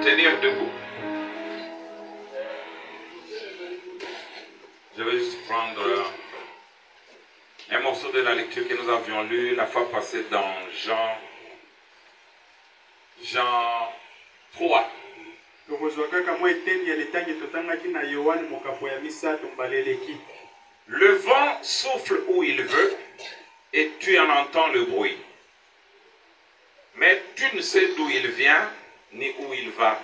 tenir debout. Je vais juste prendre un morceau de la lecture que nous avions lu la fois passée dans Jean 3. Le vent souffle où il veut et tu en entends le bruit. Mais tu ne sais d'où il vient ni où il va.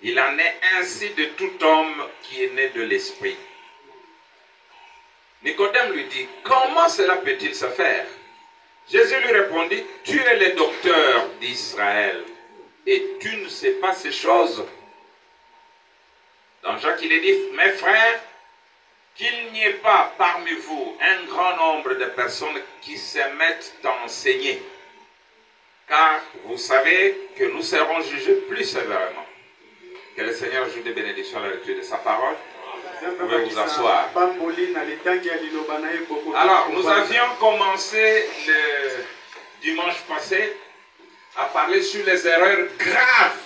Il en est ainsi de tout homme qui est né de l'esprit. Nicodème lui dit, comment cela peut-il se faire? Jésus lui répondit, tu es le docteur d'Israël et tu ne sais pas ces choses. Dans Jacques, il est dit, mes frères, qu'il n'y ait pas parmi vous un grand nombre de personnes qui se mettent à enseigner. Car vous savez que nous serons jugés plus sévèrement. Que le Seigneur ajoute des bénédictions à la lecture de sa parole. Vous pouvez vous asseoir. Alors, nous avions commencé le dimanche passé à parler sur les erreurs graves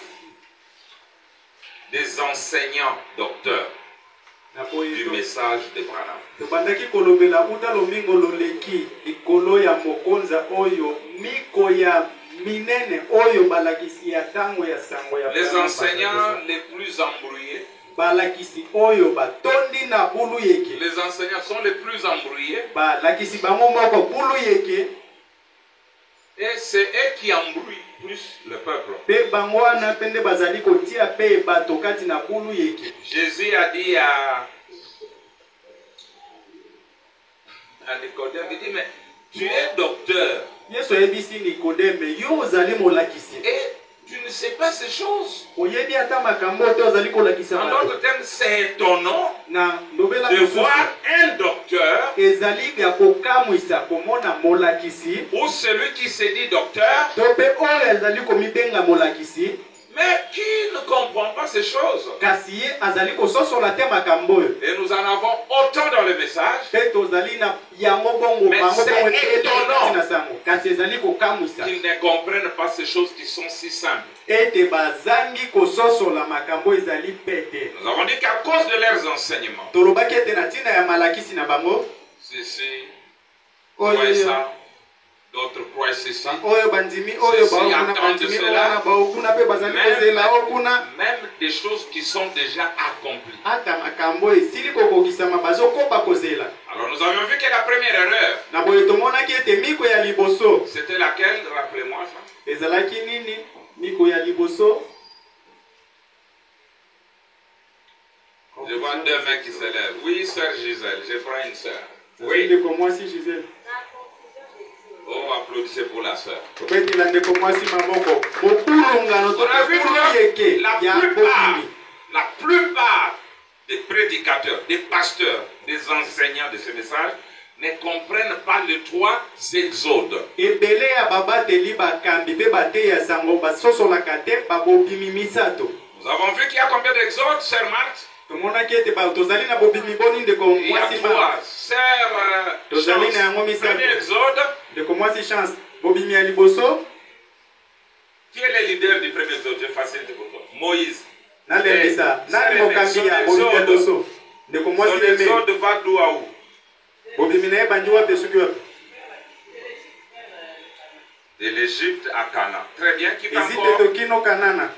des enseignants docteurs du message de Branham. Les enseignants les plus embrouillés. Les enseignants sont les plus embrouillés. Et c'est eux qui embrouillent plus le peuple. Jésus a dit à Nicodème, il dit, mais tu es docteur. Et tu ne sais pas ces choses. En d'autres termes, c'est étonnant de voir un docteur ou celui qui se dit docteur, mais qui ne comprend pas ces choses. Et nous en avons autant dans le message. Mais c'est étonnant qu'ils ne comprennent pas ces choses qui sont si simples. Nous avons dit qu'à cause de leurs enseignements, ceci, croient ça, d'autres croient ceci, ceci attendent cela, même des choses qui sont déjà accomplies. Alors nous avions vu que la première erreur, c'était laquelle? Rappelez-moi ça. Je vois deux mains qui se lèvent. Oui, sœur Gisèle, je prends une sœur. Oui. Oh, applaudissez pour la sœur. On a vu que la plupart des prédicateurs, des pasteurs, des enseignants de ce message ne comprennent pas les trois exodes. Nous avons vu qu'il y a combien d'exodes, sœur Marthe? Il y a trois. Sœur premier exode. Qui est le leader du premier exode? Je facilite pour toi. Moïse. Son exode va d'où à où? De l'Égypte à Canaan. Très bien. Qui va encore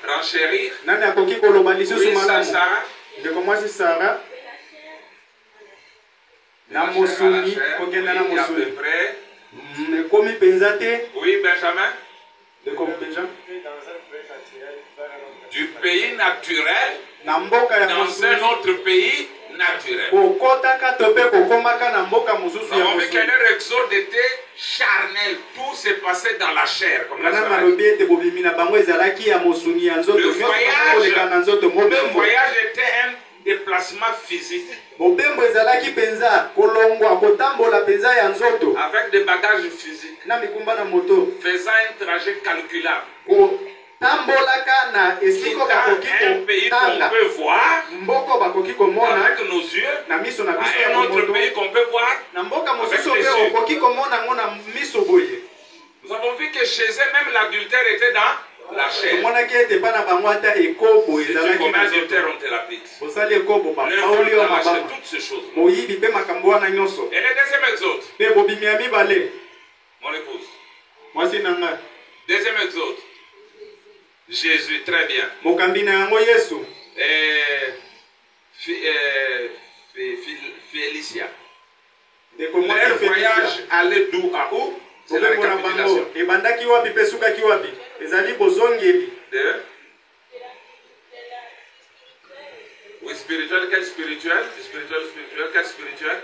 renchérir? Oui, Sarah. Oui, Benjamin. Du pays naturel dans un autre pays naturel. Nous avons vu que leur exode était charnel. Tout s'est passé dans la chair. Comme le voyage était un déplacement physique. Avec des bagages physiques. Faisant un trajet calculable. Un pays qu'on peut voir avec nos yeux, un autre pays qu'on peut voir avec les yeux. Nous avons vu que chez eux, même l'adultère était dans la chair. Si tu commets adultère, on te l'applique. Le vol dans la chair, toutes ces choses. Et le deuxième exode. Mon épouse. Deuxième exode. Jésus, très bien. Félicia. Leur voyage allait d'où à où? C'est la récapitulation. Oui, spirituel, quel spirituel? Spirituel, quel spirituel?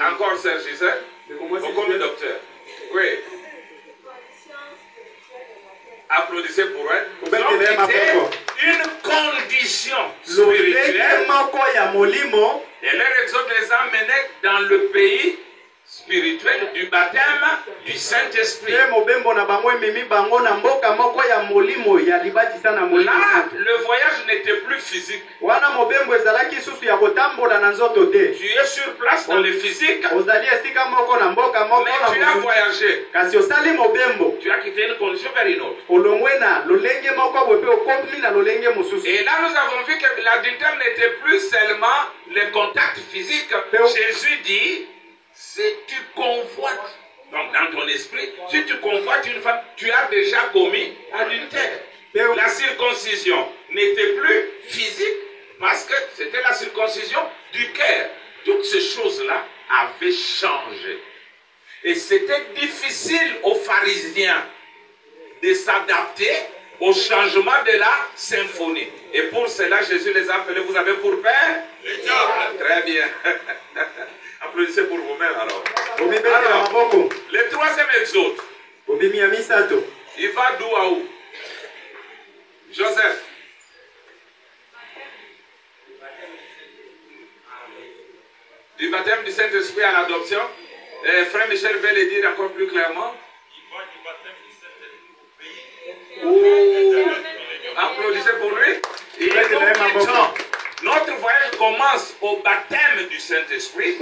Encore Serge Gisèle? Beaucoup de docteurs. Oui. Applaudissez pour elle. Donc, c'était une condition spirituelle. Et leur exode les a menés dans le pays spirituel du baptême du Saint-Esprit. Là, le voyage n'était plus physique. Tu es sur place dans le physique, mais tu as voyagé. Tu as quitté une condition vers une autre. Et là, nous avons vu que l'adultère n'était plus seulement le contact physique. Jésus dit, si tu convoites, donc dans ton esprit, si tu convoites une femme, tu as déjà commis adultère. La circoncision n'était plus physique parce que c'était la circoncision du cœur. Toutes ces choses-là avaient changé. Et c'était difficile aux pharisiens de s'adapter au changement de la symphonie. Et pour cela, Jésus les a appelés, vous avez pour père? Très bien. Applaudissez pour vous-même alors. Le troisième exode. Il va d'où à où? Joseph. Du baptême du Saint-Esprit à l'adoption. Frère Michel veut le dire encore plus clairement. Il va du baptême du Saint-Esprit. Applaudissez pour lui. Et notre voyage commence au baptême du Saint-Esprit. Et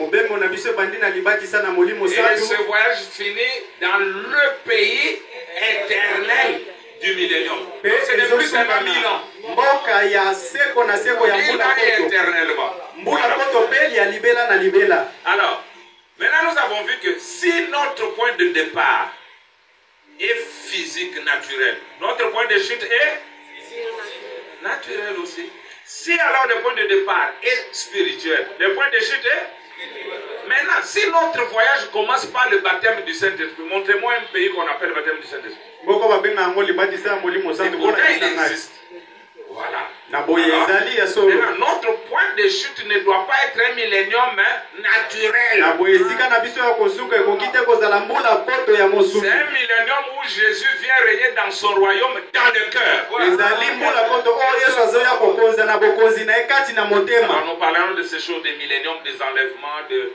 ce voyage finit dans le pays éternel du millénium. Ce n'est plus seulement 1000 ans. Il va éternellement. Alors, maintenant nous avons vu que si notre point de départ est physique, naturel, notre point de chute est naturel aussi. Si alors le point de départ est spirituel, le point de chute est... Maintenant, si notre voyage commence par le baptème du Saint-Esprit, montrez-moi un pays qu'on appelle le baptème du Saint-Esprit. Et pourtant il existe. Voilà. Alors, notre point de chute ne doit pas être un millénium naturel. C'est un millénium où Jésus vient régner dans son royaume dans le cœur. Alors nous parlerons de ces choses, des milléniums, des enlèvements, de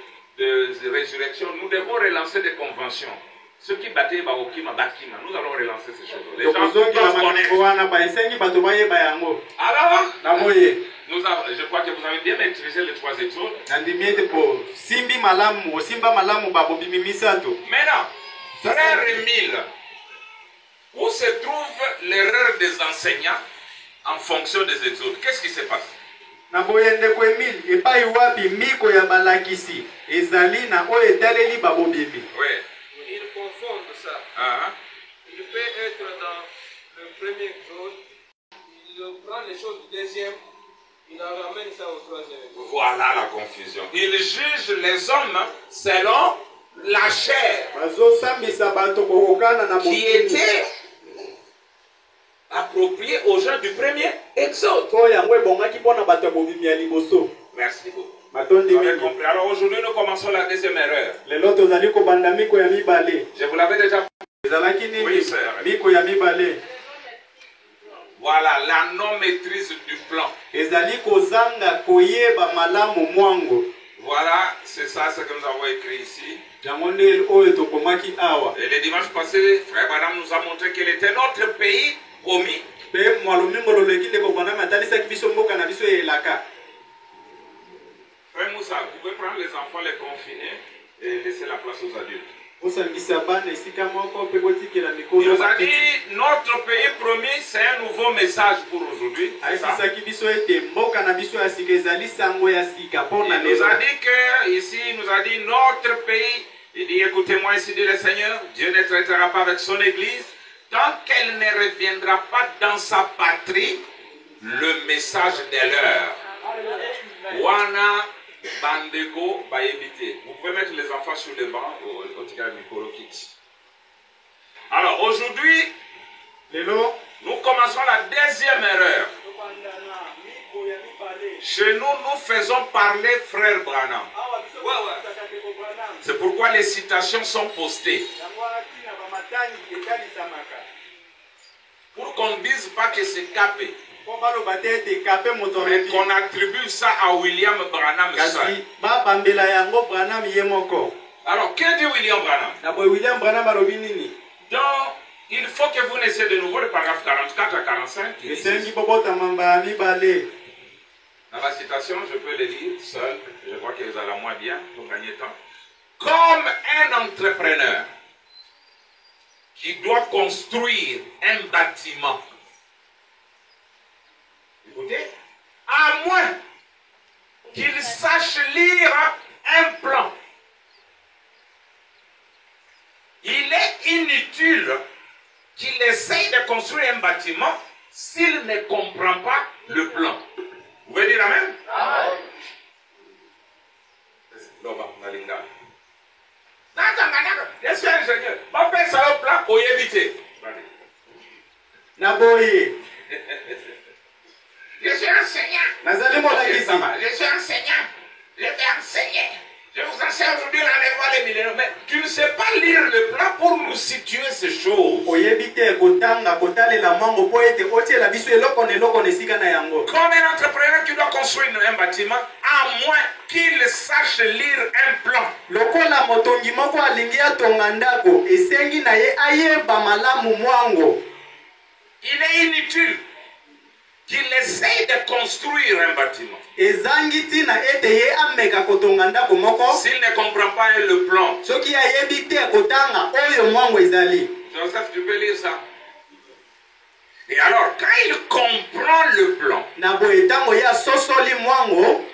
résurrection. Nous devons relancer des conventions. Ceux qui battaient Baokima, Bakima, nous allons relancer ces choses. Les gens doivent connaître. Alors, je crois que vous avez bien maîtrisé les trois exodes. Maintenant, frère Émile, où se trouve l'erreur des enseignants en fonction des exodes? Qu'est-ce qui se passe? Oui. Ils confondent ça. Il peut être dans le premier exode, il prend les choses du deuxième, il en ramène ça au troisième exode. Voilà la confusion. Il juge les hommes selon la chair qui était appropriée aux gens du premier exode. Merci beaucoup. Vous avez compris. Alors aujourd'hui, nous commençons la deuxième erreur. Je vous l'avais déjà dit. Oui, sœur. Voilà, la non-maîtrise du plan. Voilà, c'est ça ce que nous avons écrit ici. Et le dimanche passé, Frère Madame nous a montré quel était notre pays promis. Frère Moussa, vous pouvez prendre les enfants, les confiner et laisser la place aux adultes. nous a dit notre pays promis, c'est un nouveau message pour aujourd'hui. Il nous a dit que ici, il nous a dit notre pays. Il dit écoutez-moi ici, dit le Seigneur, Dieu ne traitera pas avec son église tant qu'elle ne reviendra pas dans sa patrie. Le message de l'heure. Wana Bandego Bayebite. Vous pouvez mettre les enfants sur le banc au Kit. Alors aujourd'hui, nous commençons la deuxième erreur. Chez nous, nous faisons parler frère Branham. C'est pourquoi les citations sont postées. Pour qu'on ne dise pas que c'est capé. Mais qu'on attribue ça à William Branham seul. Alors, que dit William Branham? Donc, il faut que vous laissiez de nouveau le paragraphe 44 à 45. Dans la citation, je peux le lire seul. Je crois que vous allez moins bien pour gagner temps. Comme un entrepreneur qui doit construire un bâtiment. Écoutez, à moins qu'il sache lire un plan, il est inutile qu'il essaye de construire un bâtiment s'il ne comprend pas le plan. Vous pouvez dire amen? Amen. Je suis ingénieur. Ma père, ça va au plan pour y éviter. Je suis enseignant. Okay, ça va. Je suis enseignant. Je vais enseigner. Je vous enseigne aujourd'hui l'enlèvement des millénaires. Mais tu ne sais pas lire le plan pour nous situer ces choses. Comme un entrepreneur qui doit construire un bâtiment, à moins qu'il sache lire un plan. Il est inutile qu'il essaye de construire un bâtiment. S'il ne comprend pas le plan. Joseph, tu peux lire ça. Et alors, quand il comprend le plan,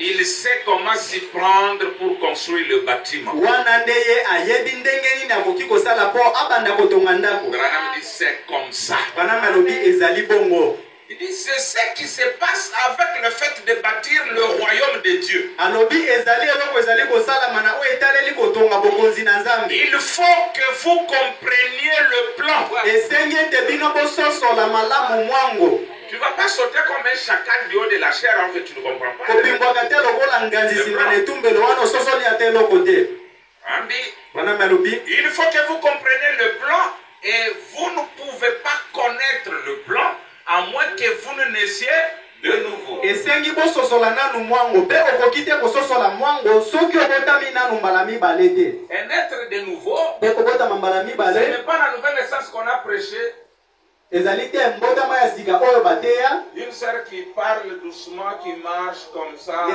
il sait comment s'y prendre pour construire le bâtiment. Branham dit c'est comme ça. Il dit c'est ce qui se passe avec le fait de bâtir le royaume de Dieu. Il faut que vous compreniez le plan. Tu ne vas pas sauter comme un chacal du haut de la chair alors que tu ne comprends pas. Il faut que vous compreniez le plan et vous ne pouvez pas connaître le plan à moins que vous ne naissiez de nouveau. Et naître de nouveau, ce n'est pas la nouvelle naissance qu'on a prêchée. Une sœur qui parle doucement, qui marche comme ça.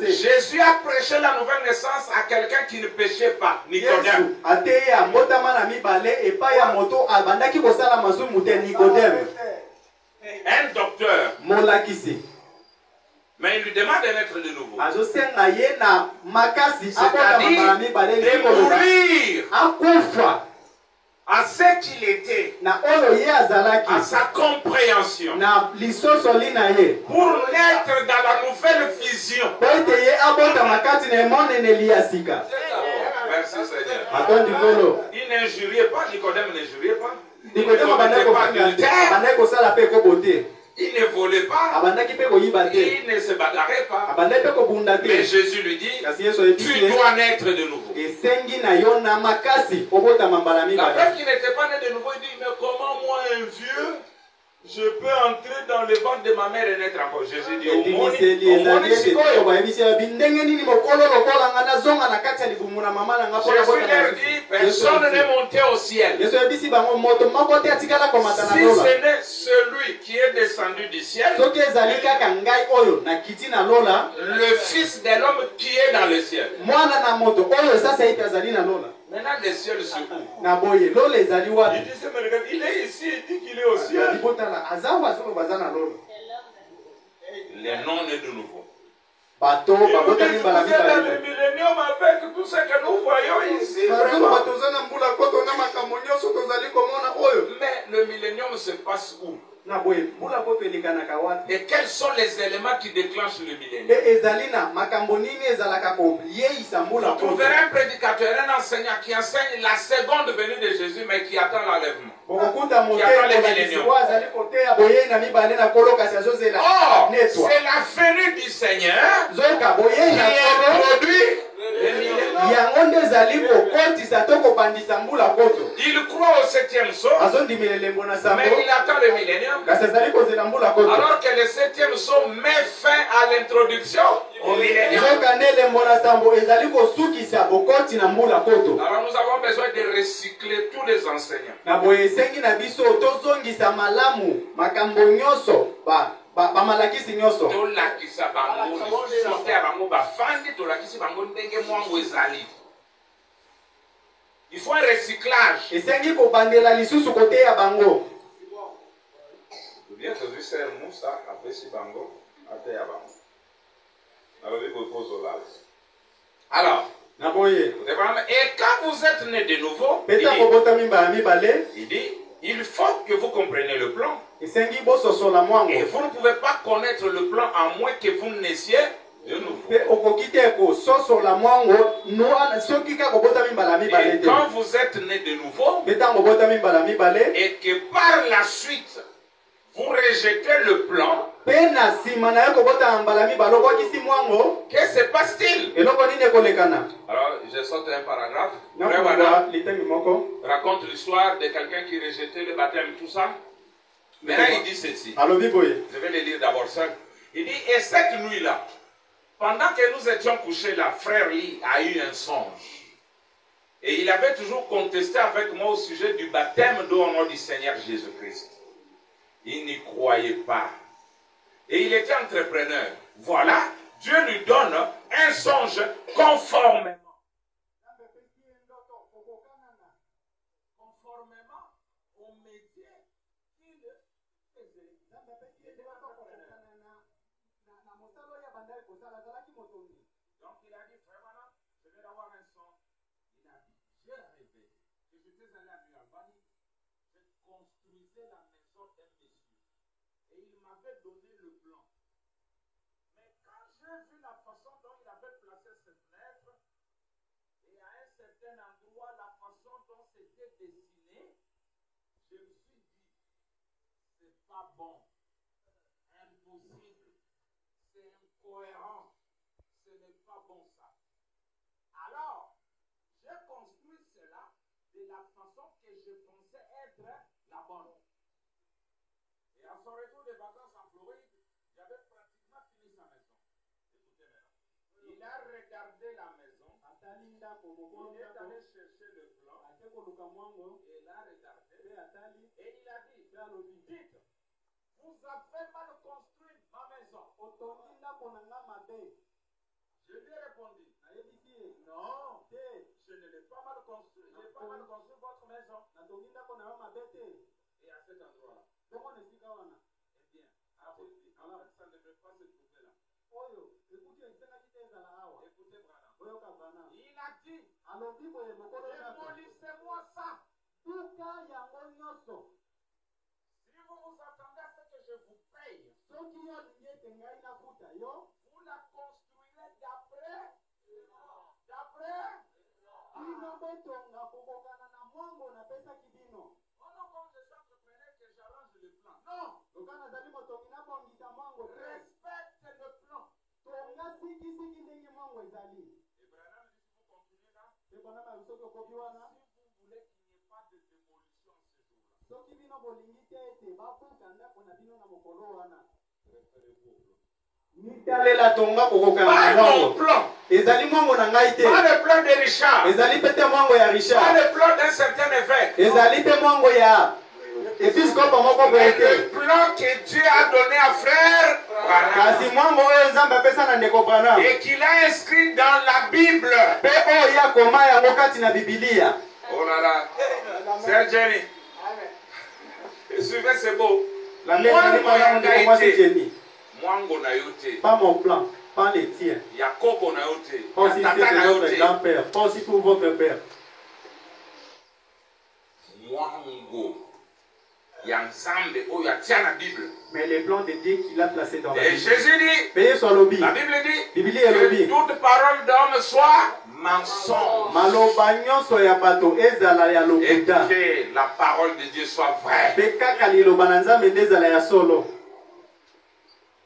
Jésus a prêché la nouvelle naissance à quelqu'un qui ne péchait pas, Nicodème. Un docteur. Mais il lui demande de naître de nouveau. C'est-à-dire de mourir à ce qu'il était, à sa compréhension, pour naître dans la nouvelle vision. Merci Seigneur. Il n'injuriait pas, Nicodème n'injuriait pas. Nicodème n'était pas adultère. Il ne volait pas, il ne se bagarrait pas. Mais Jésus lui dit, tu dois naître de nouveau. La femme qui n'était pas née de nouveau, il dit, mais comment moi un vieux Je peux entrer dans le ventre de ma mère et naître encore. Jésus dit, Je leur dis, personne n'est monté au ciel. Si ce n'est celui qui est descendu du ciel, le Fils de l'homme qui est dans le ciel. Maintenant, le ciel se ouvre. Il dit, il est ici, il dit qu'il est au ciel. Les non-nés de nouveau. Vous êtes dans le millénium avec tout ce que nous voyons ici. Mais le millénium se passe où? Et quels sont les éléments qui déclenchent le millénium? Vous trouverez un prédicateur, un enseignant qui enseigne la seconde venue de Jésus, mais qui attend l'enlèvement. Qui attend le millénium. Or, c'est la venue du Seigneur qui introduit le millénium. Il croit au 7e saut, mais il attend le millénium. Alors que le 7e saut met fin à l'introduction au millénium. Alors nous avons besoin de recycler tous les enseignants. Il faut un recyclage. Alors, et quand vous êtes né de nouveau, il dit, il faut que vous compreniez le plan. Et vous ne pouvez pas connaître le plan à moins que vous naissiez de nouveau. Et quand vous êtes né de nouveau, et que par la suite, vous rejetez le plan, que se passe-t-il? Alors, je saute un paragraphe. Raconte l'histoire de quelqu'un qui rejetait le baptême, tout ça. Maintenant, il dit ceci. Je vais le lire d'abord seul. Il dit, et cette nuit-là, pendant que nous étions couchés là, frère Lee a eu un songe. Et il avait toujours contesté avec moi au sujet du baptême d'eau au nom du Seigneur Jésus-Christ. Il n'y croyait pas. Et il était entrepreneur. Voilà, Dieu lui donne un songe conformément. Conformément au métier qu'il faisait. Donc il a dit, frère, maintenant, je vais avoir un songe. Il a dit, j'ai rêvé que j'étais allé à New Albany, je construisais la maison d'un monsieur. Et il m'avait donné le plan. Mais quand j'ai vu la façon dont il avait placé cette fenêtre, et à un certain endroit, la façon dont c'était dessiné, je me suis dit, c'est pas bon, impossible, c'est incohérent, ce n'est pas bon ça. Alors, j'ai construit cela de la façon que je pensais être la bonne. Et à son retour de vacances en Floride, j'avais pratiquement fini sa maison. Écoutez maintenant. Il a regardé la maison. Il est allé chercher le plan. Et il a regardé. Et il a dit, dites, vous avez mal construit ma maison. Je lui ai répondu, non, je ne l'ai pas mal construit. Je n'ai pas mal construit votre maison. Et à cet endroit-là. Eh bien, en fait, ça ne devrait pas se trouver là. Écoutez, Branham. Il a dit, démolissez-moi ça. Si vous vous attendez à ce que je vous paye, vous la construirez d'après. Oh non, comme je suis entrepreneur que j'arrange le plan. Non. Respecte le plan. Et Branham dit, si vous continuez là, si vous voulez qu'il n'y ait pas de démolition ce jour-là, Pas mon plan. Pas le plan de Richard. Pas le plan d'un certain évêque. Mais le plan que Dieu a donné à frère et qu'il a inscrit dans la Bible. Oh là là. C'est Jenny. Suivez, c'est beau. Pas mon plan, pas les tiens. Pas aussi ceux de votre grand-père, pas aussi pour votre père. Mais les plans de Dieu qu'il a placés dans la Et Bible. Jésus dit, Payez sur lobby. la Bible dit Bible que toute parole d'homme soit mensonge. Malobanyo soya bato ezala ya Et lokuta. que la parole de Dieu soit vraie. Pekaka lilobananza mendezala ya solo.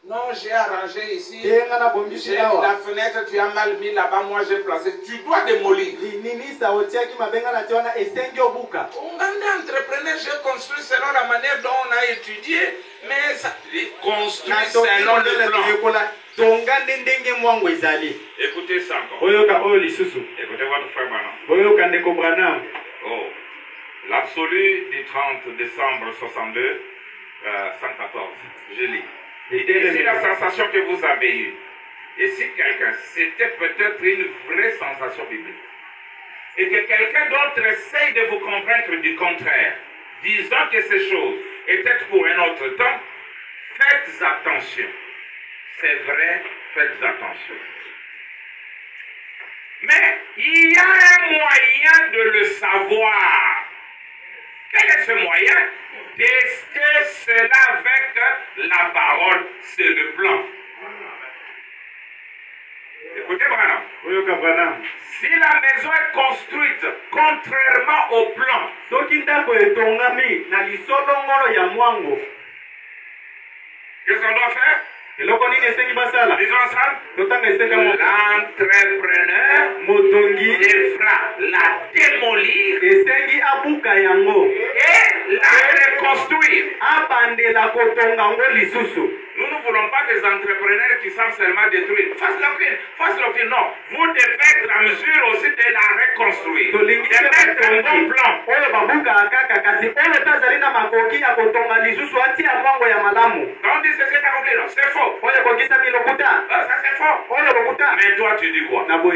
Non, j'ai arrangé ici. Tenga na J'ai bombisi mis awa. la fenêtre, tu as mal mis là-bas, moi j'ai placé. Tu dois démolir. Nini saotiaki mabenga na tiona esengi obuka. On est entrepreneur, j'ai construit selon la manière dont on a étudié, mais ça construit selon le plan. Tonga ndenge mwango ezali. Écoutez ça encore. Boyoka oyo lisusu. Écoutez votre frère Branham. Boyoka ndeko Branham. Oh, l'absolu du 30 décembre 62, 114. Je lis. Et c'est la sensation que vous avez eue. Et si quelqu'un, c'était peut-être une vraie sensation biblique, et que quelqu'un d'autre essaye de vous convaincre du contraire, disant que ces choses étaient pour un autre temps, faites attention. C'est vrai, faites attention. Mais il y a un moyen de le savoir. Quel est ce moyen? Tester cela avec la parole, c'est le plan. Écoutez Branham. Si la maison est construite contrairement au plan, qu'est-ce qu'on doit faire? Disons ensemble. L'entrepreneur devra la démolir et la reconstruire. Nous ne voulons pas des entrepreneurs qui savent seulement détruire. Face l'aucune. Non. Vous devez être en mesure aussi de la reconstruire. De mettre un bon plan. Quand on dit ceci, t'as compris, non? C'est faux. Ça c'est faux. Mais toi tu dis quoi? Ça veut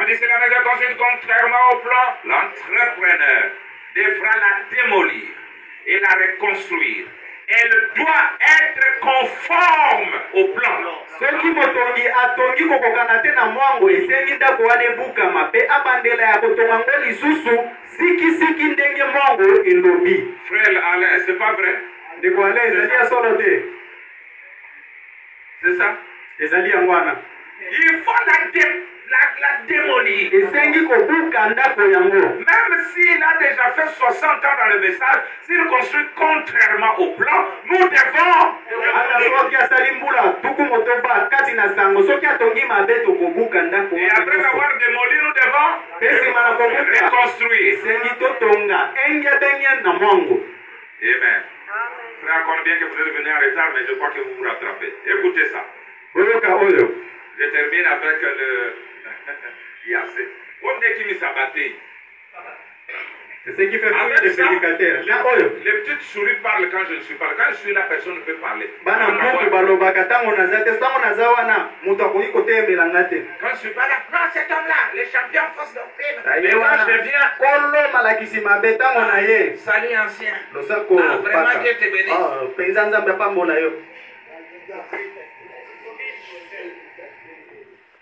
dire que la maison construite contrairement au plan, l'entrepreneur devra la démolir et la reconstruire. Elle doit être conforme au plan. Frère Alain, c'est pas vrai? C'est ça? Il faut la démolir. Même s'il a déjà fait 60 ans dans le message, s'il construit contrairement au plan, nous devons. Et après avoir démoli, nous devons reconstruire. Amen. Frère, encore bien que vous êtes venu en retard, mais je crois que vous vous rattrapez. Écoutez ça. Je termine avec le Yassé. On dit qu'il s'abattait. C'est ce qui fait fuir les prédicateurs. Les petites souris parlent quand je ne suis pas là. Quand je suis là, personne ne peut parler. Quand je ne suis pas là, non, cet homme-là, les champions force doctrine. Mais quand je viens, salut ancien. Vraiment Dieu te bénisse.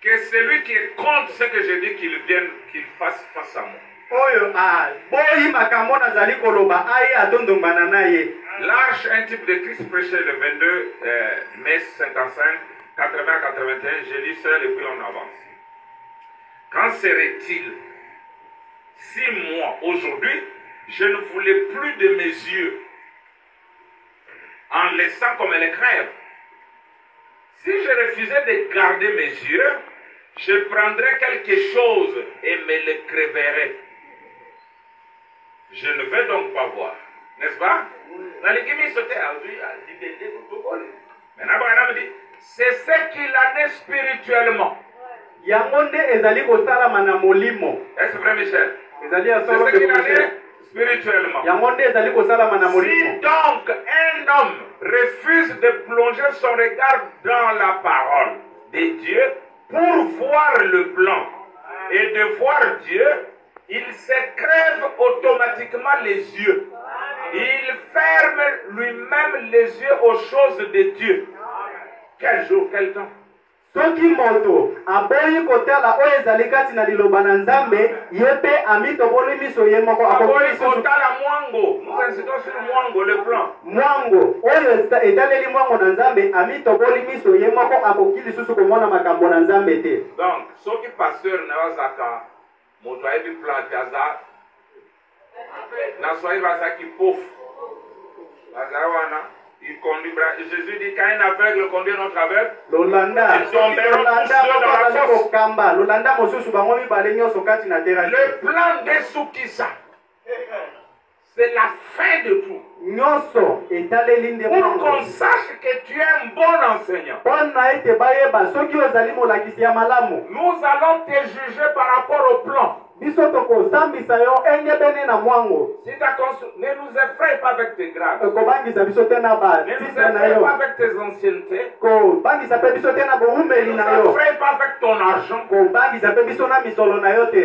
Que celui qui est contre ce que je dis, qu'il vienne, qu'il fasse face à moi. L'arche, un type de Christ prêché le 22 mai 55, 80-81, je lis seul et puis on avance. Quand serait-il si moi, aujourd'hui, je ne voulais plus de mes yeux, en laissant comme les crève? Si je refusais de garder mes yeux, je prendrais quelque chose et me le crèverais. Je ne veux donc pas voir. N'est-ce pas? Maintenant, Branham dit, c'est ce qu'il en est spirituellement. Est-ce vrai, Michel? C'est ce qu'il en est spirituellement. Si donc un homme refuse de plonger son regard dans la parole de Dieu pour voir le plan et de voir Dieu, il se crève automatiquement les yeux. Il ferme lui-même les yeux aux choses de Dieu. Quel jour, quel temps? Soki moto aboyi kotala oyo ezali kati na liloba na Nzambe yepe amitoboli miso ye moko aboyi kotala mwango. Nous insistons sur mwango, le plan. Mwango oyo etaleli mwango na Nzambe amitoboli miso ye moko akokili susu komona makambo na Nzambe te. Donc soki pasteur na wazaka moto ayebi plan kaza na soyi bazaki pofu bazala wana. Il conduira. Jésus dit quand un aveugle conduit notre aveugle, ils tomberont tous deux dans la fosse. Le plan de Soukissa, c'est la fin de tout. Pour qu'on sache que tu es un bon enseignant. Nous allons te juger par rapport au plan. Si ne nous effraie pas avec tes grades, ne nous effraie pas avec tes anciennetés, ne nous effraie pas avec ton argent,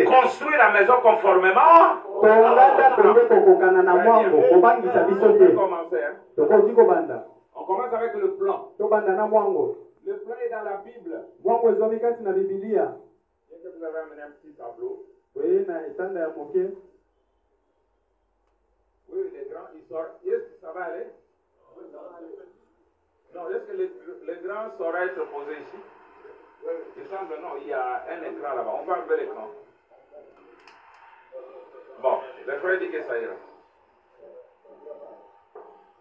construis la maison conformément. On commence avec le plan. Le plan est dans la Bible. Est-ce que vous avez amené un petit tableau? Oui, les grands, ils sortent. Est-ce que ça va aller? Non, est-ce que les grands sauraient être posés ici? Il semble non, il y a un écran là-bas. On va enlever l'écran. Bon, le frère dit que ça ira.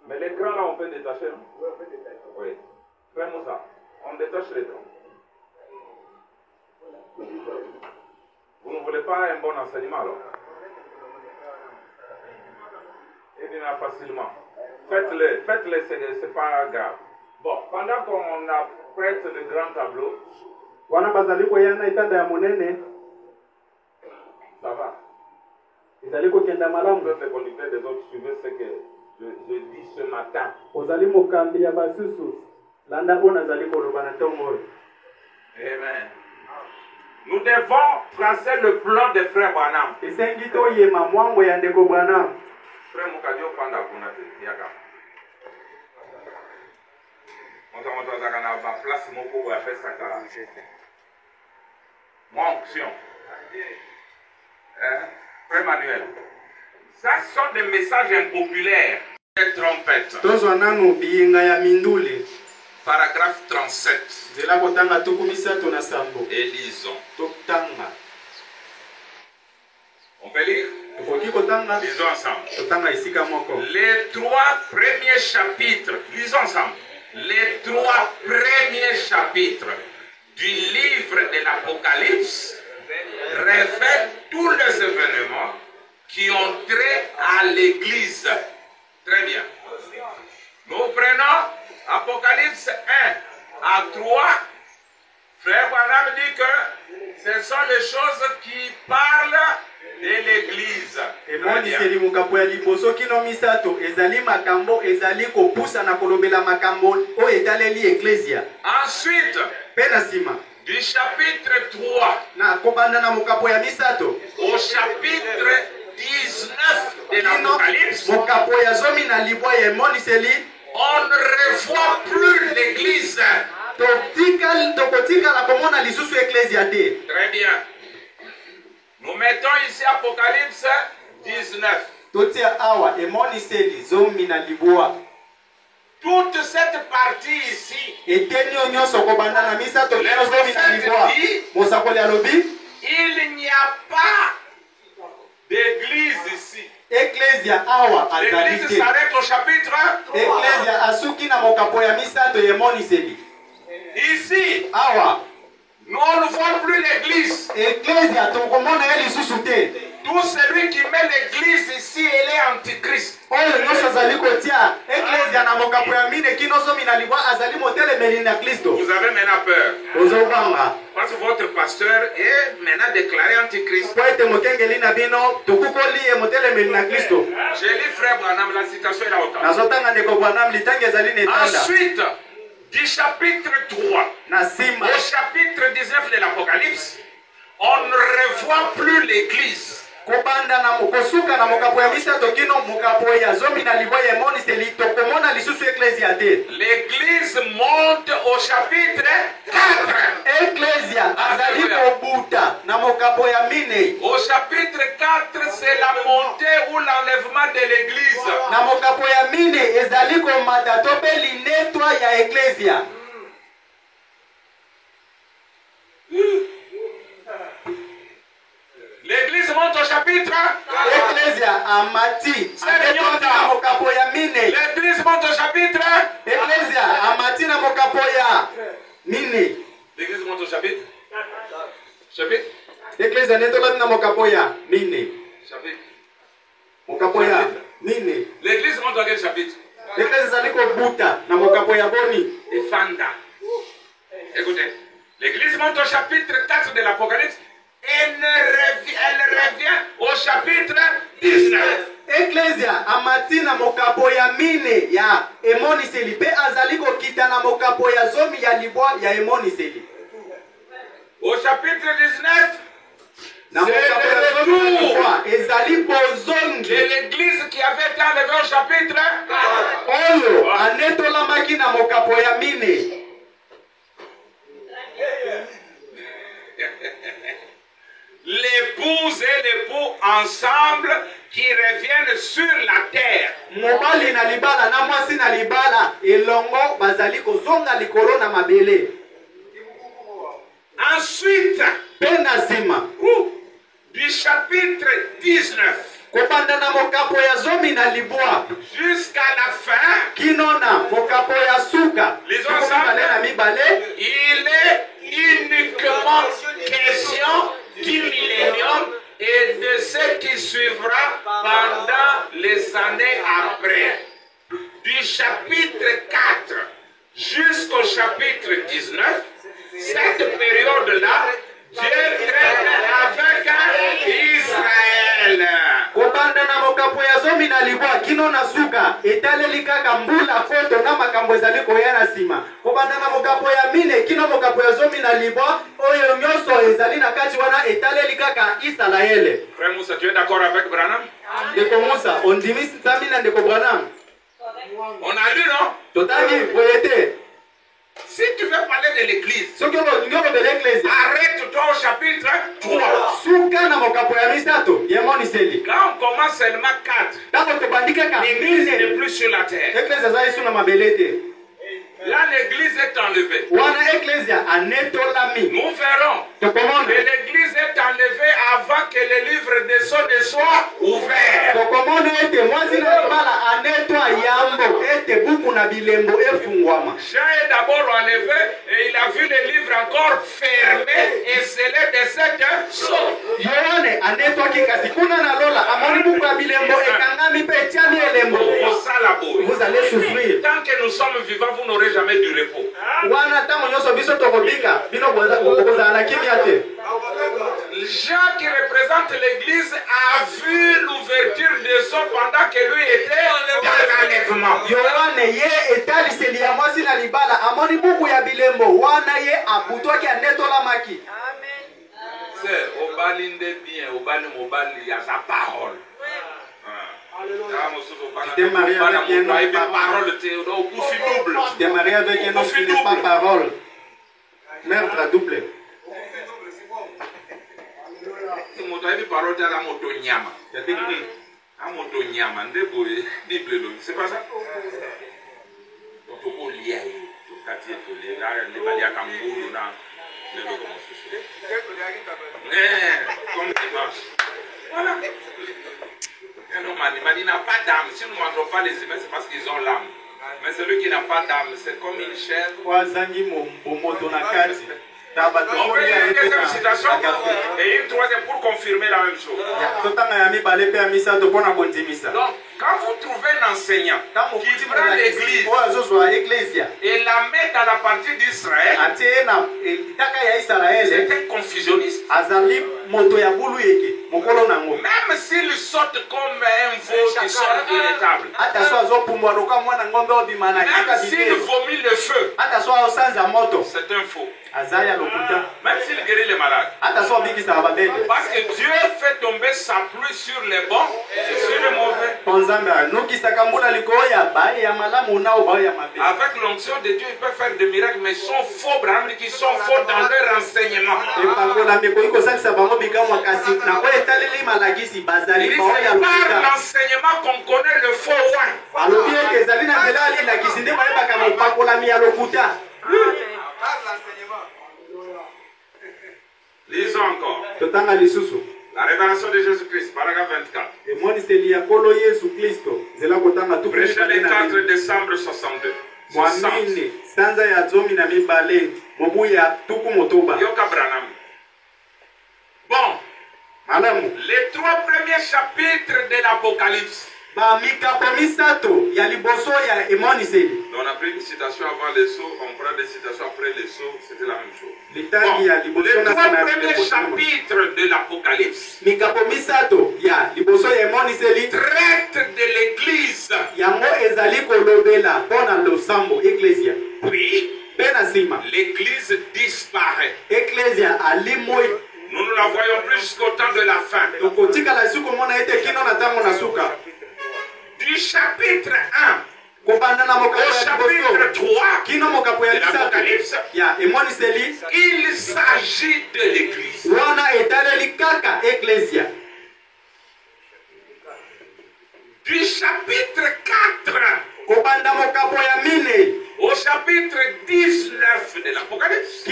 Mais l'écran là, on peut détacher, non? Oui. Fais-moi ça. On détache l'écran. Vous ne voulez pas un bon enseignement alors? Et bien facilement. Faites-le, c'est pas grave. Bon, pendant qu'on apprête le grand tableau, ça va. Vous êtes le conducteur des autres, suivez ce que je dis ce matin. Amen. Nous devons tracer le plan des frères Branham. Frère Mukadio Panda Kunate, Yaka. On va place mon pour faire ça. Mon onction. Frère Manuel. Ça sont des messages impopulaires. Des trompettes. Paragraphe 37. Et lisons. On peut lire? Lisons ensemble. Les 3 premiers chapitres. Lisons ensemble. Les 3 premiers chapitres du livre de l'Apocalypse révèlent tous les événements qui ont trait à l'Église. Très bien. Nous prenons Apocalypse 1 à 3. Frère Branham dit que ce sont les choses qui parlent de l'Église. Ensuite, du chapitre 3 au chapitre 19 de l'Apocalypse, on ne revoit plus l'Église. Très bien. Nous mettons ici Apocalypse 19. Toute cette partie ici, il n'y a pas d'église ici. L'église s'arrête au chapitre 3. Ici, nous on ne voit plus l'église. Tout celui qui met l'église ici, elle est antichrist. Vous avez maintenant peur. Parce que votre pasteur est maintenant déclaré antichrist. J'ai lu frère Branham, la citation est là autant. Ensuite, du chapitre 3 au chapitre 19 de l'Apocalypse, on ne revoit plus l'église. L'église monte au chapitre 4. Au chapitre 4, c'est la montée ou l'enlèvement de l'église. L'église monte au chapitre. L'église monte au chapitre. L'église monte au chapitre. Chapitre. L'église monte dans quel chapitre? Efanda. Écoutez. L'église monte au chapitre 4 de l'Apocalypse. Elle revient au chapitre 19. Ecclesia amatina mokapo ya mine ya emoniseli pe azaliko kita na mokapo ya zomi ya libwa ya emoniseli. Au chapitre 19, c'est l'église qui avait été enlevée au chapitre. Oyo anetola makina mokapo ya mine. L'épouse et l'époux ensemble qui reviennent sur la terre. Mobali na libala na mwasi na libala elongo bazali kozonga likolo na mabele. Ensuite, penazima du chapitre 19 kopanda na mokapo ya zomi na libwa jusqu'à la fin, kinona mokapo ya suka lisons ça, il est uniquement question du millénium et de ce qui suivra pendant les années après. Du chapitre 4 jusqu'au chapitre 19, cette période-là, Dieu traite avec Israël. Kopanda na mokapo ya zomi na libwa kino na suka etaleli kaka mbula foto na makambo ezali koyana sima. Kopanda na mokapo ya mine kino mokapo ya zomi na libwa oyo nyoso ezali na kati wana etaleli kaka Israël. Frère Moussa, tu es d'accord avec Branham? Ndeko Moussa, on dit Samina ndeko Branham. On a lu, non? Totali voyete. Si tu veux parler de l'église, arrête-toi au chapitre 3. Quand on commence seulement 4, l'église n'est plus sur la terre. Là, l'église est enlevée. Nous verrons que l'église est enlevée avant que le livre de son soit ouvert. Jean est d'abord enlevé et il a vu le livre encore fermé et scellé de cette sorte. Vous allez souffrir. Tant que nous sommes vivants, vous n'aurez jamais du repos. Jean qui représente l'église a vu l'ouverture des eaux pendant que lui était dans l'enlèvement. C'est au balinde bien, au balinde mobile, il y a sa parole. Tu t'es marié avec un homme qui n'est pas parole. Meurtre à double. C'est pas ça? Comme dimanche. Voilà. Il n'a pas d'âme. Si nous ne mangeons pas les humains, c'est parce qu'ils ont l'âme. Mais celui qui n'a pas d'âme, c'est comme une chèvre. On peut lire une deuxième citation et une troisième pour confirmer la même chose. Donc, quand vous trouvez un enseignant qui prend l'église et la met dans la partie d'Israël, c'est un confusionniste. Même s'il saute comme un veau qui sort d'une table, même s'il vomit le feu, c'est un faux. Même s'il guérit les malades. Parce que Dieu fait tomber sa pluie sur les bons et sur les mauvais. Avec l'onction de Dieu, il peut faire des miracles, mais ils sont faux, qui sont faux dans leur enseignement. C'est par l'enseignement qu'on connaît le faux roi. Lisons encore. La révélation de Jésus-Christ, paragraphe 24. Prêché le 4 décembre 62. Bon, les 3 premiers chapitres de l'Apocalypse. On a pris une citation avant les sauts, on prend des citations après les sauts, c'était la même chose. Bon, les 3 premiers chapitres de l'Apocalypse traitent de l'Église. Puis, l'Église disparaît. Nous ne la voyons plus jusqu'au temps de la fin. Du chapitre 1 au chapitre 3 de l'Apocalypse, il s'agit de l'Église. Du chapitre 4 au chapitre 19 de l'Apocalypse,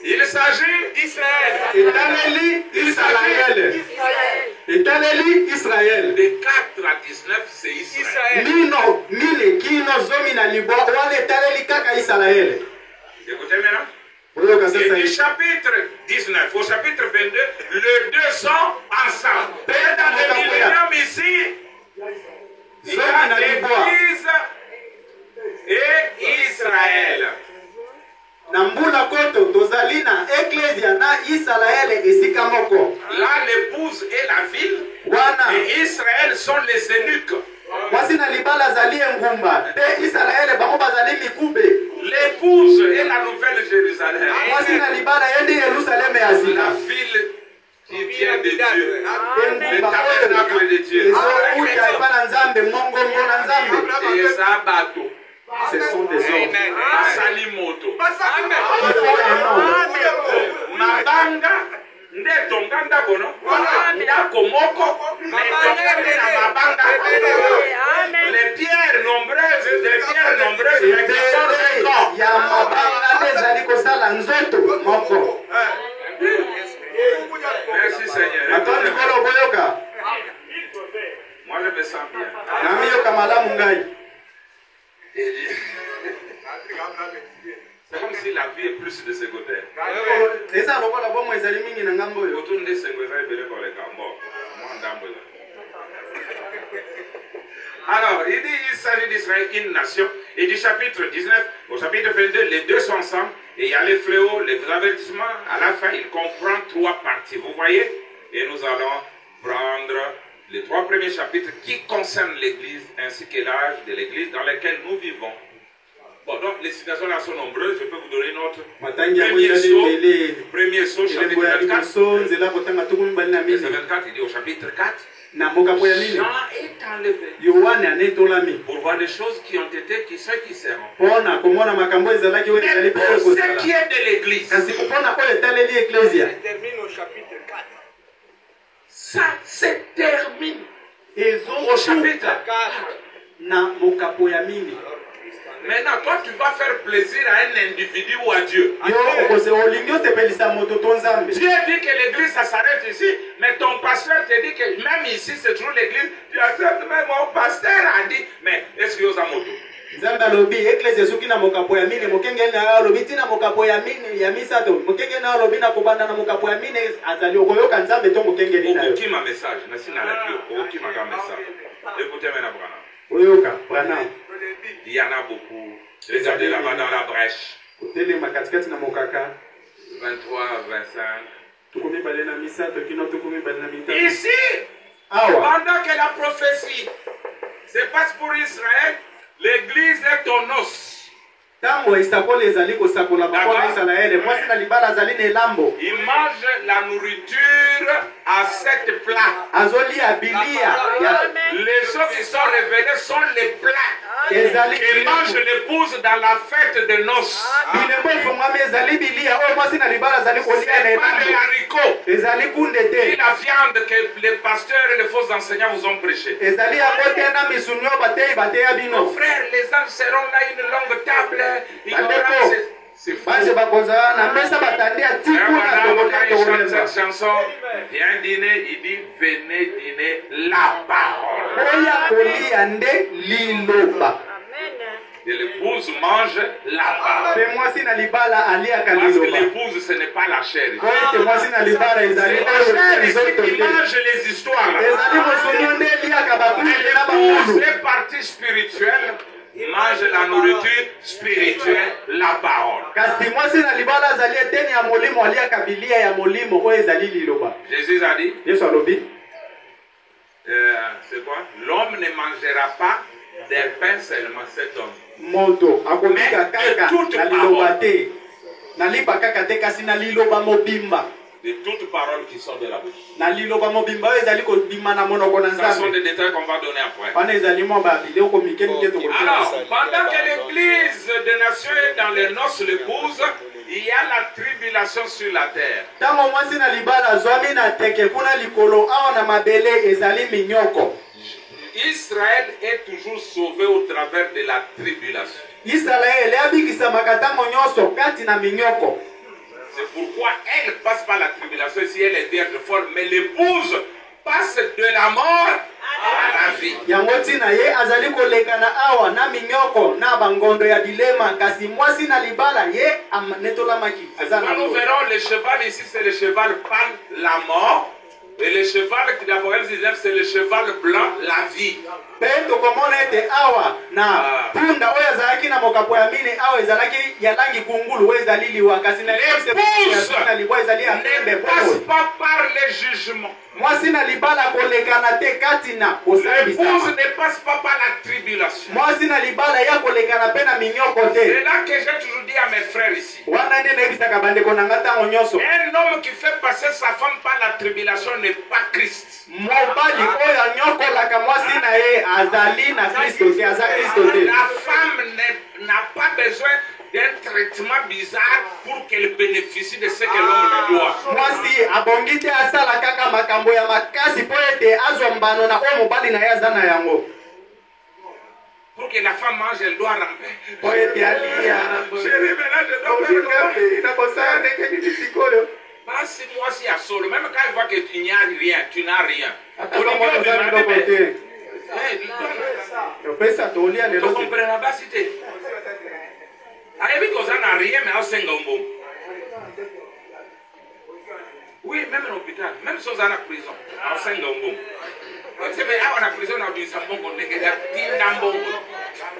il s'agit d'Israël. De 4 à 19, c'est Israël. Écoutez maintenant. Et du chapitre 19 au chapitre 22, les deux sont ensemble. Et dans le millénium ici, il y a l'Église et Israël. Là, l'épouse est la ville et Israël sont les eunuques. L'épouse est la nouvelle Jérusalem. La ville qui vient de Dieu. Le tabernacle de Dieu. Et Zabato. Ce sont des hommes. Salimoto. Mabanga. Ndetonganda bono. Yakomoko. Les pierres nombreuses, mais qui sont des corps. Merci Seigneur. Moi je me sens bien. C'est comme si la vie est plus de secondaire. Alors, il dit il s'agit d'Israël, une nation. Et du chapitre 19 au chapitre 22, les deux sont ensemble. Et il y a les fléaux, les avertissements. À la fin, il comprend 3 parties. Vous voyez? Et nous allons prendre les 3 premiers chapitres qui concernent l'Église ainsi que l'âge de l'Église dans lequel nous vivons. Bon, donc les citations là sont nombreuses. Je peux vous donner une autre. Premier saut, chapitre 24. Verset 24, il dit au chapitre 4. Jean est enlevé pour voir des choses qui ont été, qui sont, qui seront. Mais pour ce qui est de l'Église, ça termine au chapitre 4. Ça se termine au chapitre 4. Maintenant, toi, tu vas faire plaisir à un individu ou à Dieu. Dieu dit que l'église, ça s'arrête ici, mais ton pasteur te dit que même ici, c'est toujours l'église. Tu acceptes, mais mon pasteur a dit, mais est-ce qu'il y a moto? Nzambe alobi eklezia soki na mokapo ya mine mokenge na alobi tina mokapo ya mine ya misato mokenge na alobi na kobanda na mokapo ya mine azali okoyoka Nzambe to mokenge na yo. Okima message na sina la bio okima ka message. Écoutez maintenant Branham. Oyoka Branham. Il y en a beaucoup. Regardez là-bas dans la brèche. Otele makatikati na mokaka 23 25. Tukumi bale na misato kino tukumi bale na mitatu. Ici, pendant que la prophétie se passe pour Israël, l'église est ton os. Tango isakola ezali kosakola bakona Israele mwasi na libala azali na elambo. Il mange la nourriture à 7 plats. Azoli abilia. Les gens qui sont révélés sont les plats que mange l'épouse dans la fête de noces. C'est pas les haricots et la viande que les pasteurs et les faux enseignants vous ont prêché. Nos frères, les anges seront là une longue table. C'est faux. Cette chanson, viens dîner, il dit venez dîner la parole. Et l'épouse mange la parole. Parce que l'épouse, ce n'est pas la chair. C'est la chair ici qui mange les histoires. L'épouse est partie spirituelle. Mange la nourriture spirituelle, la parole. Jésus a dit, c'est quoi? L'homme ne mangera pas des pains seulement, cet homme. Mais de toute parole. De toutes paroles qui sortent de la bouche. Ce sont des détails qu'on va donner après. Alors, pendant que l'église des nations est dans les noces l'épouse, il y a la tribulation sur la terre. Israël est toujours sauvé au travers de la tribulation. C'est pourquoi elle passe par la tribulation si elle est vierge folle, mais l'épouse passe de la mort à la vie. Quand nous verrons le cheval ici, c'est le cheval pâle, la mort. Et le cheval qui d'Apocalypse 19, c'est le cheval blanc, la vie. L'épouse ne passe pas par les jugements. L'épouse ne passe pas par la tribulation. C'est là que j'ai toujours dit à mes frères ici. Un homme qui fait passer sa femme par la tribulation n'est pas Christ. La femme n'a pas besoin d'un traitement bizarre pour qu'elle bénéficie de ce que l'homme lui doit. Pour que la femme mange, elle doit ramper. Pas si moi si à solo, même quand il voit que tu n'y as rien, tu n'as rien. Vous comprenez pas si tu n'a rien, mais on s'en oui, même à l'hôpital, même si on est en prison, on s'en c'est bien, on a prison, on a dit ça, on est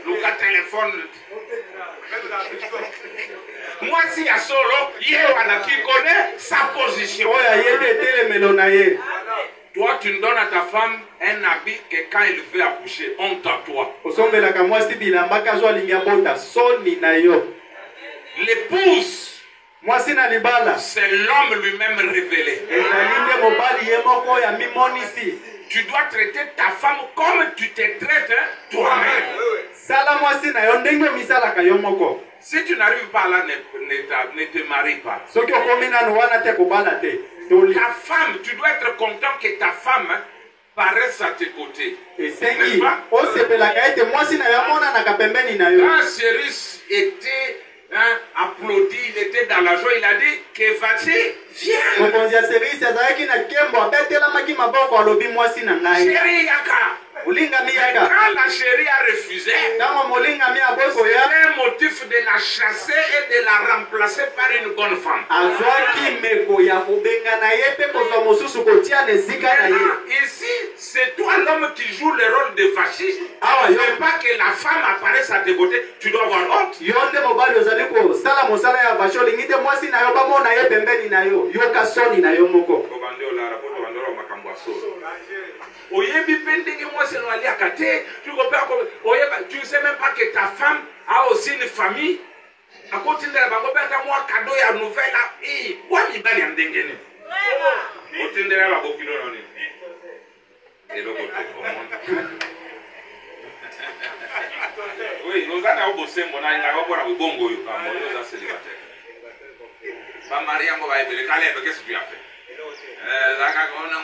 le téléphone. Moi, si à solo, qui connaît sa position. Toi, tu donnes à ta femme un habit que quand elle veut accoucher, on t'attoie. L'épouse, c'est l'homme lui-même révélé. Tu dois traiter ta femme comme tu te traites toi-même. Si tu n'arrives pas là, ne te marie pas. Ta femme, tu dois être content que ta femme paraisse à tes côtés. Quand Cyrus était applaudi, il était dans la joie, il a dit que vas-y, viens. Chérie Yaka, Quand la chérie a refusé, c'est un motif de la chasser et de la remplacer par une bonne femme. Ici, c'est toi l'homme qui joue le rôle de fasciste. Il ne faut pas que la femme apparaisse à tes côtés, tu dois avoir honte. Tu ne sais même pas que ta femme a aussi une famille. À côté de la cadeau et nouvelle. Oui, nous avons bossé mon ami, nous avons bongo, nous avons célibataire. Pas marié, on va aider. Qu'est-ce que tu as fait?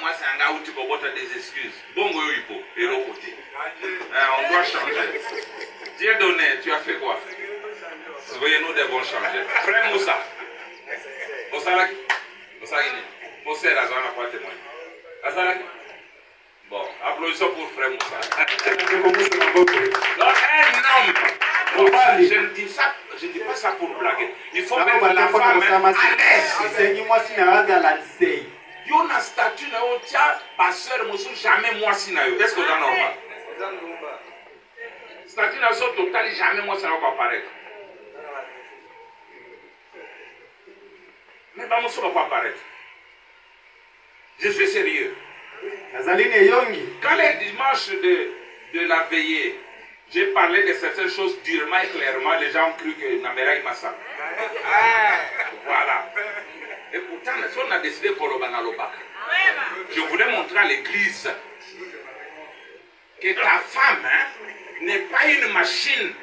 Moi, c'est un gars où tu peux botter des excuses. Bongo, il faut. Et l'autre côté. On doit changer. Dieu donné, tu as fait quoi? Oui, nous devons changer. Frère Moussa. Osalaki. Osalaki. Moussa, la zone n'a pas témoigné. Osalaki. Bon, applaudissons pour frère Moussa. Donc, un homme, je ne dis pas ça pour blaguer. Il faut mettre la femme à l'aise. Il y a une statue, ma soeur, jamais moi si na yo. Est-ce que c'est normal? Statue na so total, jamais moi ça va pas apparaître. Mais pas moi ça va pas apparaître. Je suis sérieux. Quand les dimanches de la veillée, j'ai parlé de certaines choses durement et clairement, les gens ont cru que Namera Massa. Voilà. Et pourtant, on a décidé pour le Banalobaka. Je voulais montrer à l'église que ta femme n'est pas une machine.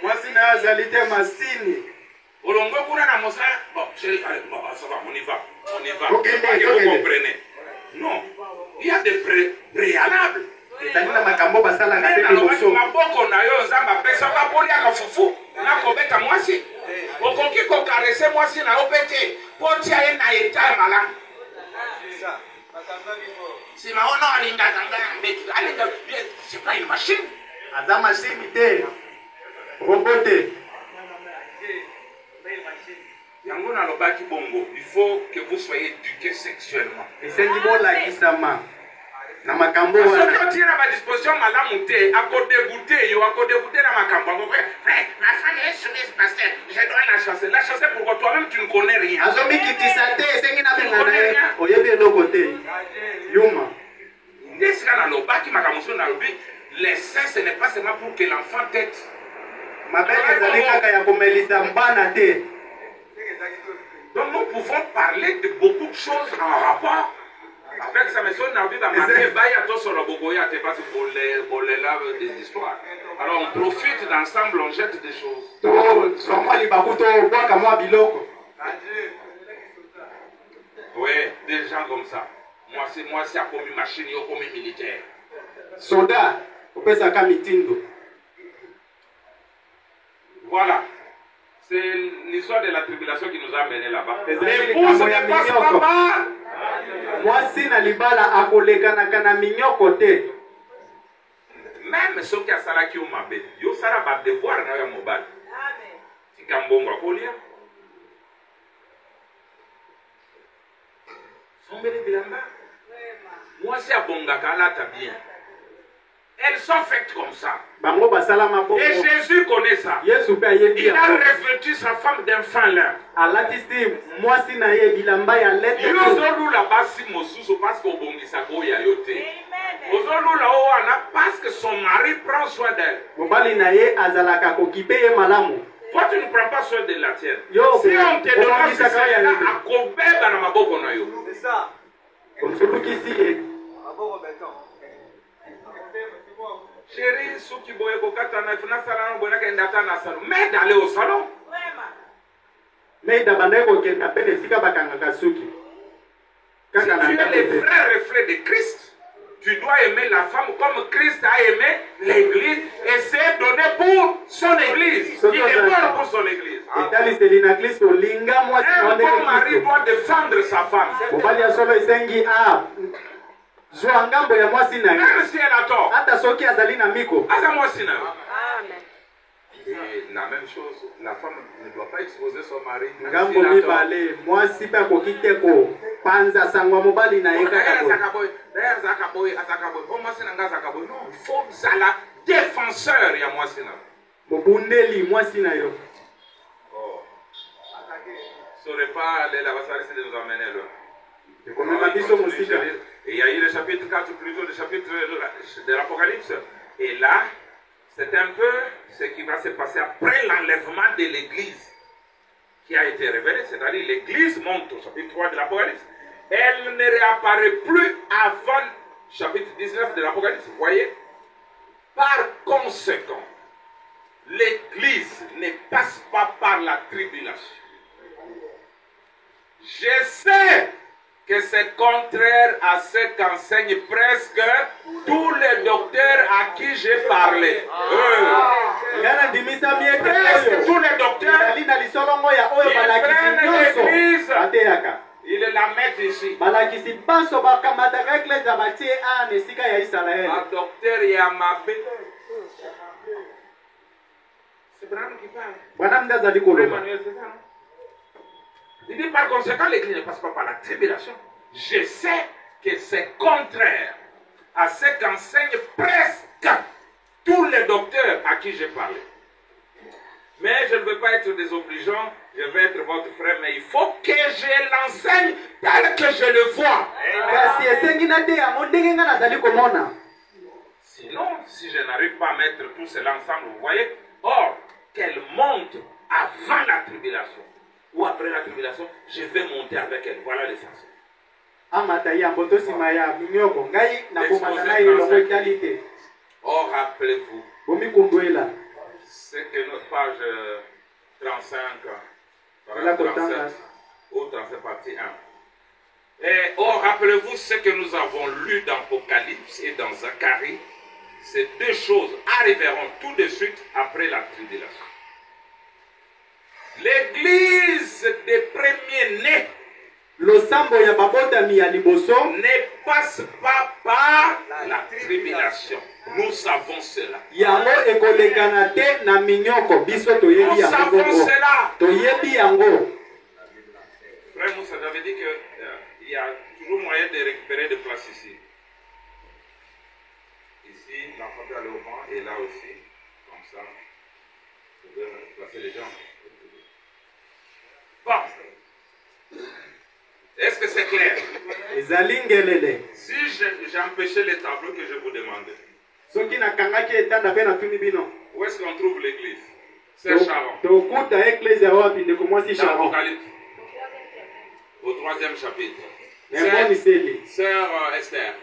Moi, c'est une réalité machine. Bon, ça va, on y va. On y va. Okay, vous comprenez? Non. Il y a des préalables. C'est pas une machine. Il faut que vous soyez éduqués sexuellement. Na makambo wana soki otie na disposition malamu te akodégoûter yo akodégoûter na makambo ma femme est soumise pasteur je dois la chasser pourquoi toi-même tu ne connais rien azomi kitisa te sengi na bengana oyebi eloko te yuma ndesika na lobaki makambo so na lobi les seins ce n'est pas seulement pour que l'enfant tête mabele ezali kaka ya komelisa mbana te. Donc nous pouvons parler de beaucoup de choses en rapport avec sa maison, on a vu des histoires. Alors on profite d'ensemble, on jette des choses. Oui, des gens comme ça. Moi c'est comme une machine, comme une militaire. Soldat, voilà. C'est l'histoire de la tribulation qui nous a menés là-bas. L'épouse ne passe pas mal. Mwasi na libala akoleka kana minyoko te. Même ceux qui a salaki ou mabe, yo sara ba devoir na ya mobile. Amen. Tikambongo akolia. Sombele bilamba. Mwasi abonga kala ta bien. Elles sont faites comme ça. Et Jésus connaît ça. Il a revêtu sa femme d'un fin lin. Parce que son mari prend soin d'elle. Toi, tu ne prends pas soin de la tienne. Si on te donne ça, c'est ça. Chérie, mais d'aller au salon. Mais si tu es le vrai reflet de Christ, tu dois aimer la femme comme Christ a aimé l'église et s'est donné pour son église. Il est mort pour son église. Un bon mari doit défendre sa femme. zwa ngambo ya mwasi na yo. Même si elle a tort. Hata soki azali na miko. Asa mwasi na yo. Amen. Et la même chose, la femme ne doit pas exposer son mari. Ngambo mibale mwasi pe akokite ko panza sangwa mobali na ye kaka boye. D'ailleurs zakaboy azakaboy. Oh mwasi na nga zakaboy. Non, il faut zala défenseur ya mwasi na. Bobundeli mwasi na yo. Oh. Ça aurait pas aller là-bas, ça risque de nous emmener là. Et il y a eu le chapitre 4, plutôt le chapitre de l'Apocalypse. Et là, c'est un peu ce qui va se passer après l'enlèvement de l'Église qui a été révélée. C'est-à-dire l'Église monte au chapitre 3 de l'Apocalypse. Elle ne réapparaît plus avant le chapitre 19 de l'Apocalypse. Vous voyez? Par conséquent, l'Église ne passe pas par la tribulation. Je sais que c'est contraire à ce qu'enseignent presque tous les docteurs à qui j'ai parlé. Presque tous les docteurs, ils prennent l'Église, ils la mettent ici. Un docteur Yamabé. C'est Branham qui parle. Il dit par conséquent, l'Église ne passe pas par la tribulation. Je sais que c'est contraire à ce qu'enseignent presque tous les docteurs à qui j'ai parlé. Mais je ne veux pas être désobligeant, je vais être votre frère, mais il faut que je l'enseigne tel que je le vois. Sinon, si je n'arrive pas à mettre tout cela ensemble, vous voyez, or, qu'elle monte avant la tribulation. Ou après la tribulation, je vais monter avec elle. Voilà l'essentiel. Or, rappelez-vous, c'est que notre page 35, 37 ou 37 partie 1. Et or, rappelez-vous ce que nous avons lu dans Apocalypse et dans Zacharie. Ces deux choses arriveront tout de suite après la tribulation. L'église des premiers-nés ne passe pas par la tribulation. Nous savons cela. Nous savons cela. Frère Moussa, j'avais dit qu'il y a toujours moyen de récupérer des places ici. Ici, l'enfant peut aller au banc et là aussi, comme ça. Vous pouvez placer les gens. Bon. Est-ce que c'est clair? Si j'ai empêché les tableaux que je vous demandais, où est-ce qu'on trouve l'église? C'est Sharon. Dans l'Apocalypse. Au 3e chapitre. Sœur Esther.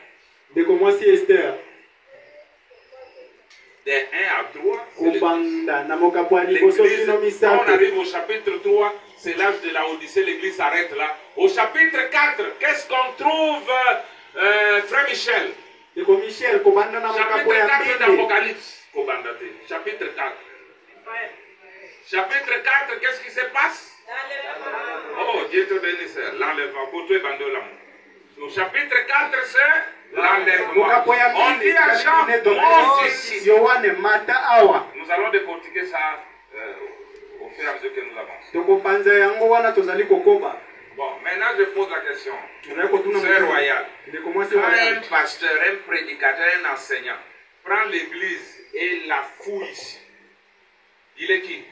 De 1 à 3, l'église. Quand on arrive au chapitre 3, c'est l'âge de la Odyssée, l'église s'arrête là. Au chapitre 4, qu'est-ce qu'on trouve, frère Michel? Chapitre 4 d'Apocalypse. Chapitre 4. Chapitre 4, qu'est-ce qui se passe? Oh, Dieu te bénisse, l'enlèvement. Pour toi, au chapitre 4, c'est l'enlèvement. On dit à Jean, monte ici. Nous allons décortiquer ça au fur et à mesure que nous avançons. Bon, maintenant je pose la question. Sœur royale, quand un pasteur, un prédicateur, un enseignant prend l'église et la fouille ici, il est qui?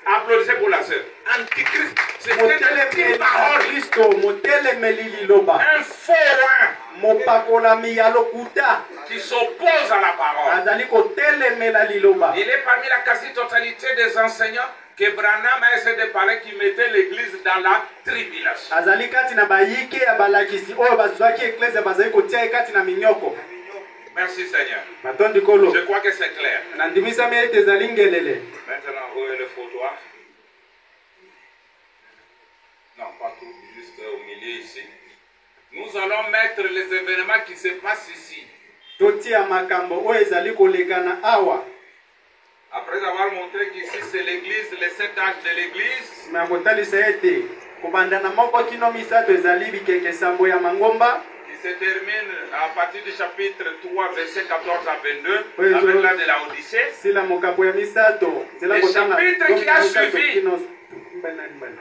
Applaudissez pour la sœur. Antichrist, c'est une parole. Un faux qui s'oppose à la parole. Il est parmi la quasi-totalité des enseignants que Branham a essayé de parler qui mettait l'église dans la tribulation. Merci Seigneur. Je crois que c'est clair. Maintenant, où est le fautoir? Non, pas tout, juste au milieu ici. Nous allons mettre les événements qui se passent ici. Après avoir montré qu'ici c'est l'église, les 7 âges de l'église, qui se termine à partir du chapitre 3, verset 14 à 22, avec la de la Odyssée. Le chapitre qui a suivi,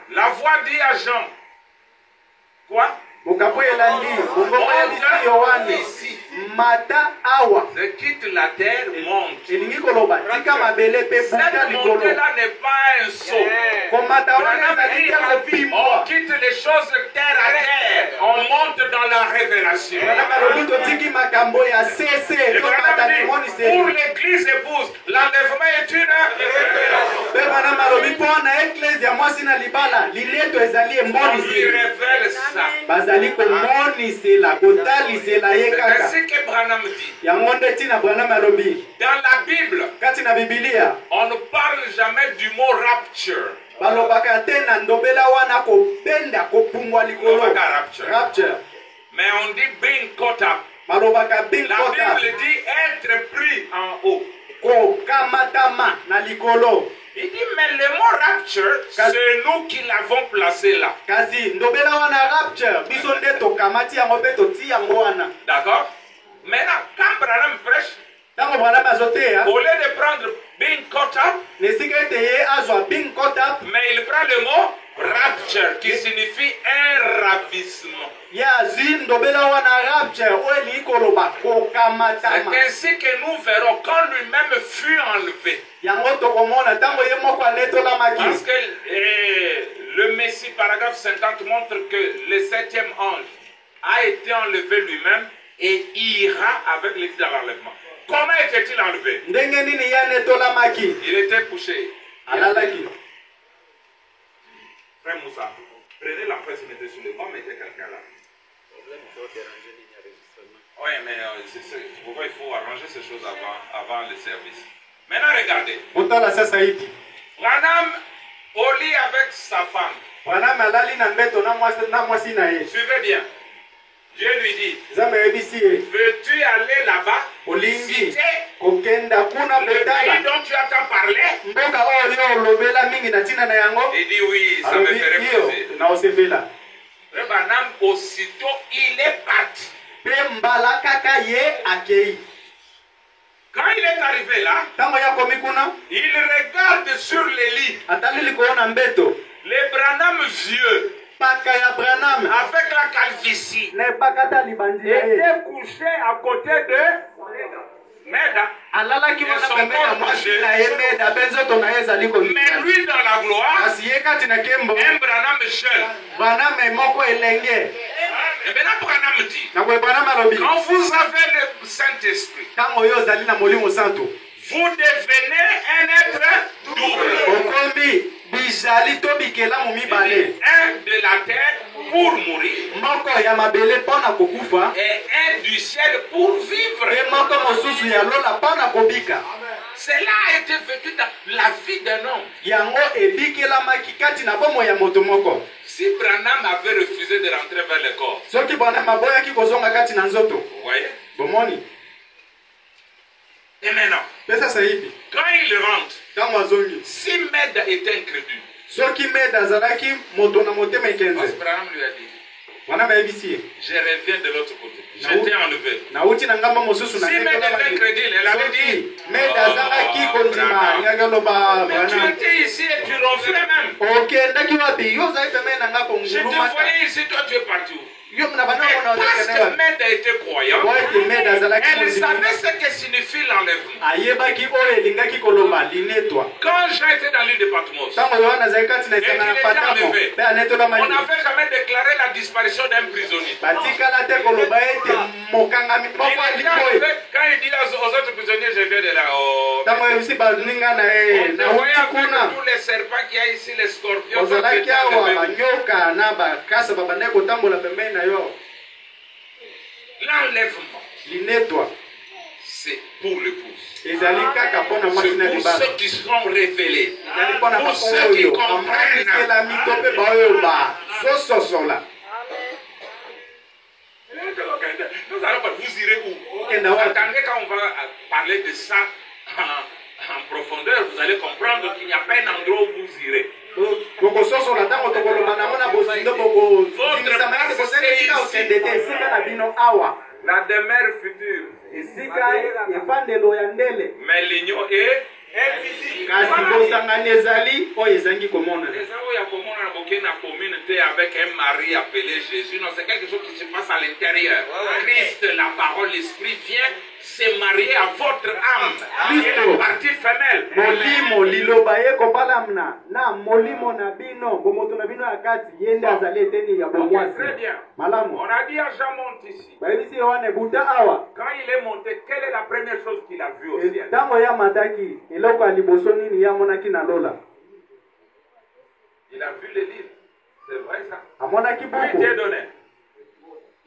la voix dit à Jean, quoi? Je quitte la terre, monte. Cette montée-là n'est pas un saut. On quitte les choses terre à terre. On monte dans la révélation. Pour l'église épouse, l'enlèvement est une révélation. On lui révèle ça. C'est ainsi que Branham dit. Dans la Bible, on ne parle jamais du mot rapture. Rapture. Mais on dit being caught up. La Bible dit être pris en haut. Il dit, mais le mot rapture, c'est nous qui l'avons placé là. D'accord? Maintenant, quand Branham prêche, au lieu de prendre being caught up, mais il prend le mot rapture qui signifie un ravissement. C'est ainsi que nous verrons quand lui-même fut enlevé. Parce que le Messie, paragraphe 50, montre que le 7e ange a été enlevé lui-même et ira avec l'église dans l'enlèvement. Comment était-il enlevé? Il était couché. Frère Moussa, prenez la presse, mettez sur le banc, mettez quelqu'un là. Oui, mais pourquoi il faut arranger ces choses avant le service? Maintenant, regardez. Branham, au lit avec sa femme. Suivez bien. Dieu lui dit, veux-tu aller là-bas? Citer le pays dont tu entends parler? Il dit oui, ça me ferait plaisir. Le Branham, aussitôt, il est parti. Quand il est arrivé là, il regarde sur les lits. Les Branham vieux, avec la calvitie, était couché à côté de Meda. Mais lui dans la gloire, un Branham jeune. Et maintenant Branham dit, quand vous avez le Saint-Esprit, vous devenez un être double. Un de la terre pour mourir et un du ciel pour vivre. Cela a été vécu dans la vie d'un homme. Si Branham avait refusé de rentrer vers le corps, vous voyez? Et maintenant, quand il rentre, si Med était incrédule, parce que Branham lui a dit, je reviens de l'autre côté. J'étais enlevé. Si Med était incrédule, elle avait dit, mais tu étais ici et tu ronflais même. Je te voyais ici, toi tu es parti où? Parce que Med était croyant, elle savait ce que signifie l'enlèvement. Quand j'ai été dans l'île de Patmos, et qu'il était enlevé, on avait quand même déclaré la disparition d'un prisonnier. Il était enlevé, quand il dit aux autres prisonniers, je viens de là. On voyait avec tous les serpents qu'il y a ici, les scorpions. L'enlèvement, c'est pour l'épouse. C'est pour ceux qui seront révélés. Pour ceux qui comprennent. Nous allons, vous irez où? Attendez quand on va parler de ça en profondeur. profondeur, vous allez comprendre qu'il n'y a pas un endroit où vous irez. Votre La demeure future. Mais l'union est invisible. Avec un mari appelé Jésus. Non, c'est quelque chose qui se passe à l'intérieur. Christ, la parole, l'esprit vient se marier à votre âme. La partie femelle. Molimo liloba yeko balamna na molimo na bino bomoto na bino akati yende azali eteni ya bomwasi. Très bien. Malamu. On a dit à Jean monte ici. Baibisi yohane buta awa. Quand il est monté, quelle est la première chose qu'il a vue au ciel? Tango ya mataki eloko aliboso nini ya monaki na lola. Il a vu le livre. C'est vrai ça. Amonaki buku. Il t'est donné.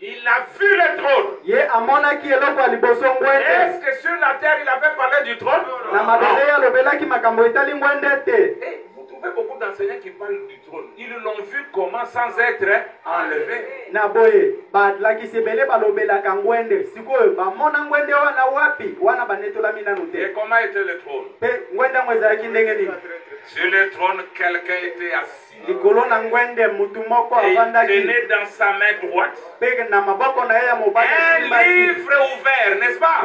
Il a vu le trône. Ye amonaki eloko aliboso ngwende. Est-ce que sur la terre il avait parlé du trône? Na mabele ya lobelaki makambo etali ngwende te. Vous trouvez beaucoup d'enseignants qui parlent du trône. Ils l'ont vu comment sans être enlevé. Na boye badlaki sebele balobelaka ngwende. Sikoyo bamona ngwende wana wapi? Wana banetola mina nute. Et comment était le trône? Pe ngwende ngwezalaki ndenge nini? Sur le trône, quelqu'un était assis. Il tenait dans sa main droite un livre ouvert, n'est-ce pas?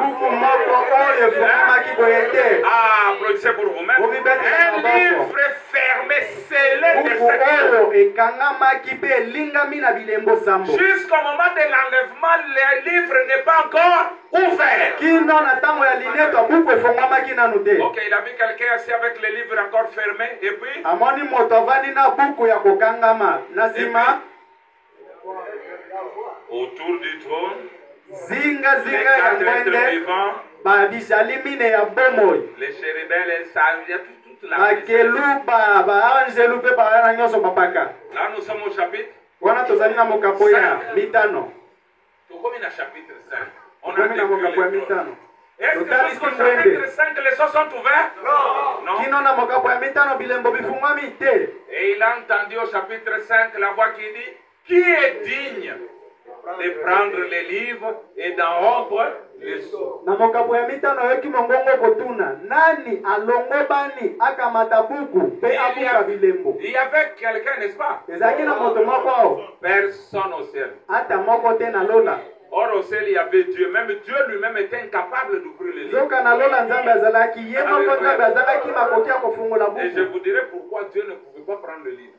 Ah, applaudissez pour vous-même. Un livre fermé, scellé de jusqu'au moment de l'enlèvement, le livre n'est pas encore ouvert. Ok, il a vu quelqu'un assis avec le livre encore fermé. Et puis autour du trône, les quatre êtres vivants, les chérubins, les sages, toute la là nous sommes au chapitre 5. On a est-ce que jusqu'au chapitre 5 les choses sont ouvertes? Non. Et il a entendu au chapitre 5 la voix qui dit: qui est digne de prendre les livres et d'en rompre les sceaux? Il y avait quelqu'un, n'est-ce pas? Personne au ciel. Or au ciel il y avait Dieu. Même Dieu lui-même était incapable d'ouvrir les livres. Et je vous dirai pourquoi Dieu ne pouvait pas prendre le livre.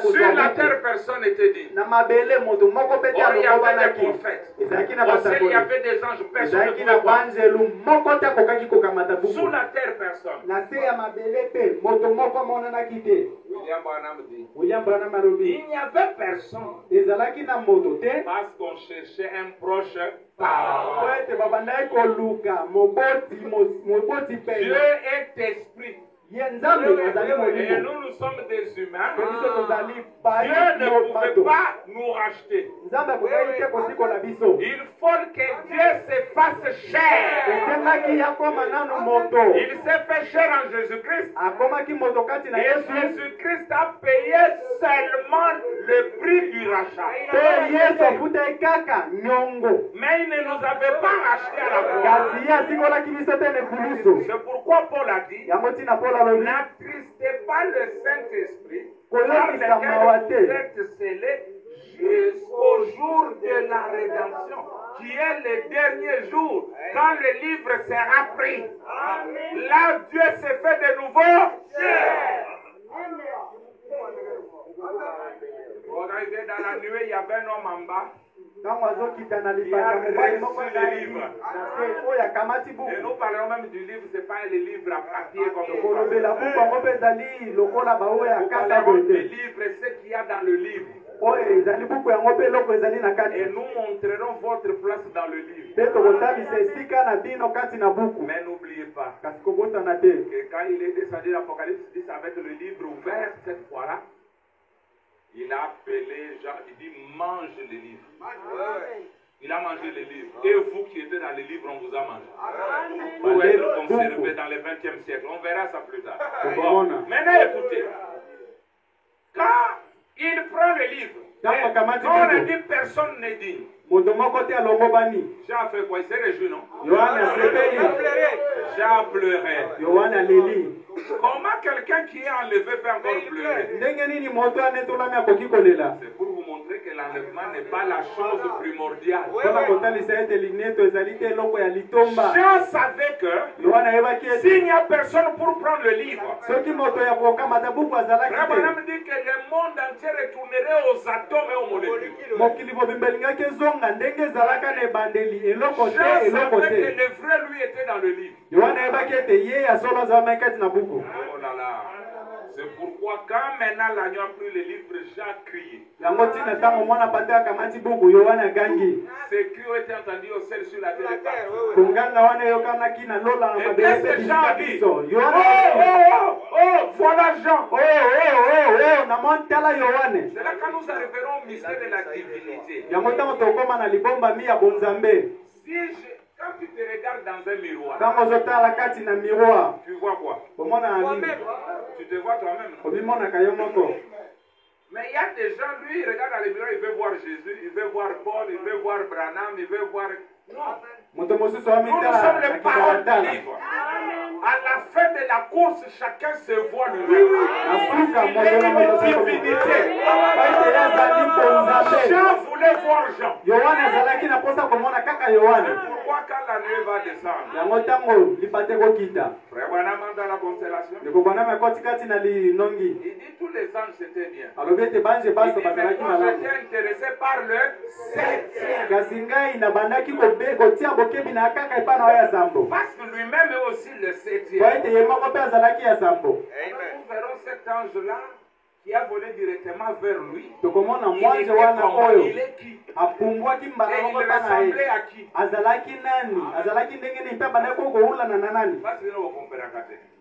Sur la terre, personne n'était digne. Or il y avait des prophètes. Au ciel il y avait des anges. Personne ne pouvait pas. Sous la terre, personne. William Branham dit: il n'y avait personne. Parce qu'on cherchait un proche parent. Dieu est esprit. Et nous, nous sommes des humains. Dieu ne pouvait pas nous racheter. Il faut que Dieu se fasse chair. Il s'est fait chair en Jésus-Christ. Et Jésus-Christ a payé seulement le prix du rachat. Mais il ne nous avait pas racheté à la croix. C'est pourquoi Paul a dit: n'attristez pas le Saint-Esprit, par lequel vous êtes scellés jusqu'au jour de la rédemption, qui est le dernier jour, quand le livre sera pris. Là, Dieu s'est fait de nouveau. Pour arriver dans la nuée, il y avait un homme en bas. Et nous parlons même du livre, ce n'est pas le livre à papier comme nous parlons. Nous parlons du livre, ce qu'il y a dans le livre. Et nous montrerons votre place dans le livre. Mais n'oubliez pas que quand il est descendu l'Apocalypse 10 avec le livre ouvert, cette fois-là, il a appelé Jean, il dit: mange le livre. Il a mangé le livre. Et vous qui étiez dans le livre, on vous a mangé. Pour être conservé dans le 20e siècle. On verra ça plus tard. Bon. Maintenant écoutez. Quand il prend le livre, on a dit personne n'est digne. Jean a fait quoi? Il s'est réjoui, non? Jean pleuré. Comment quelqu'un qui est enlevé peut encore pleurer? C'est pour vous montrer que l'enlèvement n'est pas la chose primordiale. Jean savait que s'il n'y a personne pour prendre le livre, Abraham dit que le monde entier retournerait aux atomes et aux molécules. Jean savait que le vrai lui était dans le livre. Oh là là. C'est pourquoi quand maintenant l'agneau a pris le livre, Jean a crié. Ces cris ont été entendus au ciel sur la terre. Et qu'est-ce que Jean a dit? Oh, voilà Jean. C'est là quand nous arriverons au mystère de la divinité. Quand tu te regardes dans un miroir, tu vois quoi? Tu te vois toi-même. Mais il y a des gens, lui, il regarde dans le miroir, il veut voir Jésus, il veut voir Paul, il veut voir Branham, il veut voir... Non. Nous sommes les paroles du livre. À la fin de la course, chacun se voit lui-même. Il est une divinité. Jean voulait voir Jean. Pourquoi quand la nuit va descendre, Frère Branham dans la constellation, il dit tous les anges c'était bien. Il dit mais moi j'étais intéressé par le septième. Parce que lui-même est aussi le septième. Nous verrons cet ange-là qui a volé directement vers lui. Il est qui? Et il ressemblait à qui? Parce que nous comprenons.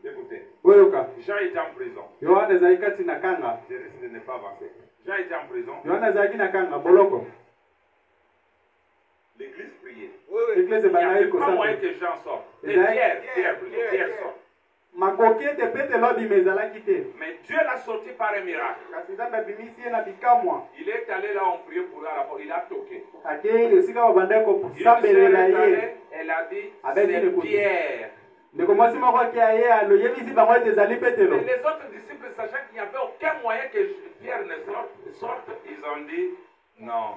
Écoutez, Jean était en prison. Je risque de ne pas avancer. Jean était en prison. L'église priait. Il n'y avait pas moyen que Jean sorte. Et Pierre sort. Mais Dieu l'a sorti par un miracle. Il est allé là, on priait pour la porte. Il a toqué. Elle a dit, c'est Pierre. Mais les autres disciples, sachant qu'il n'y avait aucun moyen que Pierre ne sorte, ils ont dit, non,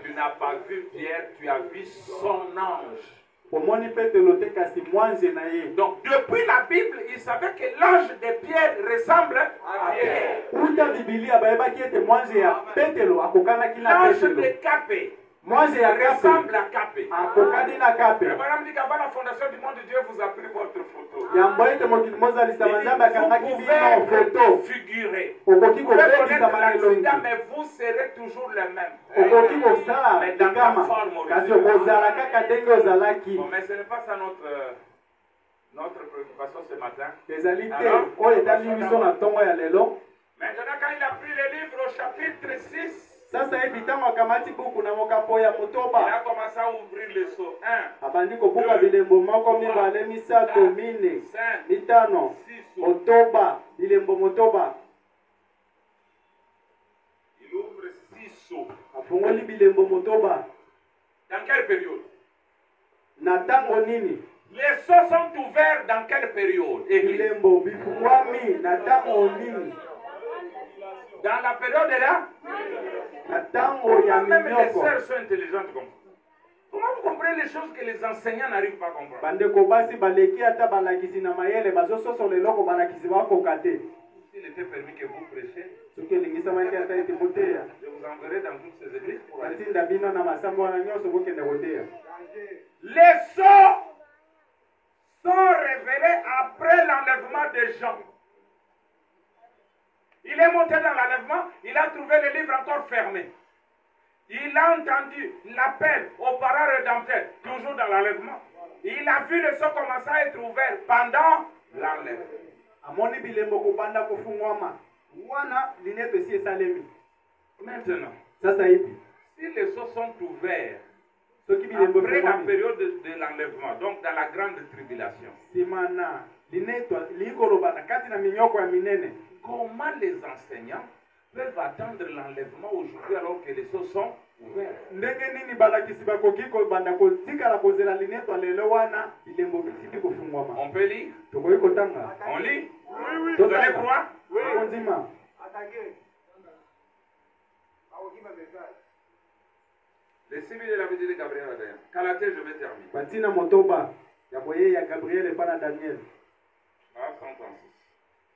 tu n'as pas vu Pierre, tu as vu son ange. Donc depuis la Bible, il savait que l'ange de Pierre ressemble à Pierre. L'ange de Capé ressemble à Capé. Madame dit qu'avant la fondation du monde, Dieu vous a pris votre photo. Vous pouvez figurer. Vous pouvez connaître l'accident, mais vous serez toujours le même. Mais dans la forme originale. Bon, mais ce n'est pas ça notre préoccupation ce matin. Alors, maintenant, quand il a pris le livre au chapitre 6, il a commencé à ouvrir le sceau. 1, 2, 3, 4, 5, 6 Il ouvre 6 sceaux. Dans quelle période? Les sceaux sont ouverts dans quelle période? Dans la période de là? Même les sœurs sont intelligentes comme ça. Comment vous comprenez les choses que les enseignants n'arrivent pas à comprendre? S'il était permis que vous prêchiez, je vous enverrai dans toutes ces églises pour aller. Les sceaux sont révélés après l'enlèvement de Jean. Il est monté dans l'enlèvement, il a trouvé le livre encore fermé. Il a entendu l'appel aux parents rédempteurs, toujours dans l'enlèvement. Il a vu le sceau commencer à être ouvert pendant l'enlèvement. Maintenant, si les sceaux sont ouverts après la période de l'enlèvement, donc dans la grande tribulation, comment les enseignants peuvent attendre l'enlèvement aujourd'hui alors que les sceaux sont ouvert. ndenge nini balakisi bakoki kobanda kotikala kozela lineto lelo wana bilembo bitiki kofungwama. On peut lire? Tokoki kotanga. On lit? Vous allez croire? Ondima. Les civils de la vie de Gabriel Adrien. Calaté, je vais terminer. Batina motoba ya boye ya Gabriel et pas Daniel. Ah, 136.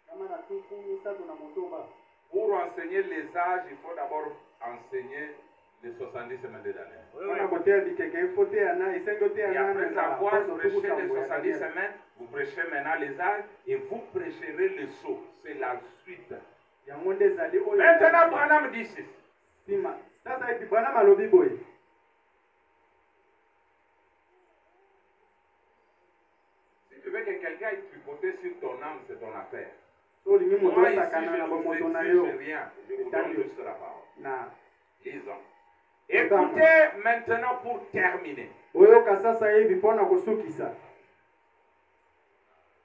Kama na tuku misatu na motoba. Pour enseigner les âges, il faut d'abord enseigner les 70 semaines de Daniel. Wana kotea bikeke ifote ana isengote Et ana. après avoir prêché les 70 semaines, vous prêchez maintenant les âges et vous prêcherez les sceaux. C'est la suite. Maintenant, Branham dit ceci. Sima. Sasa hivi Branham alobi boy. Si tu veux que quelqu'un ait tripoté sur ton âme, c'est ton affaire. Moi ici, je ne vous exige rien. Je vous donne juste la parole. Lisons. Écoutez maintenant pour terminer.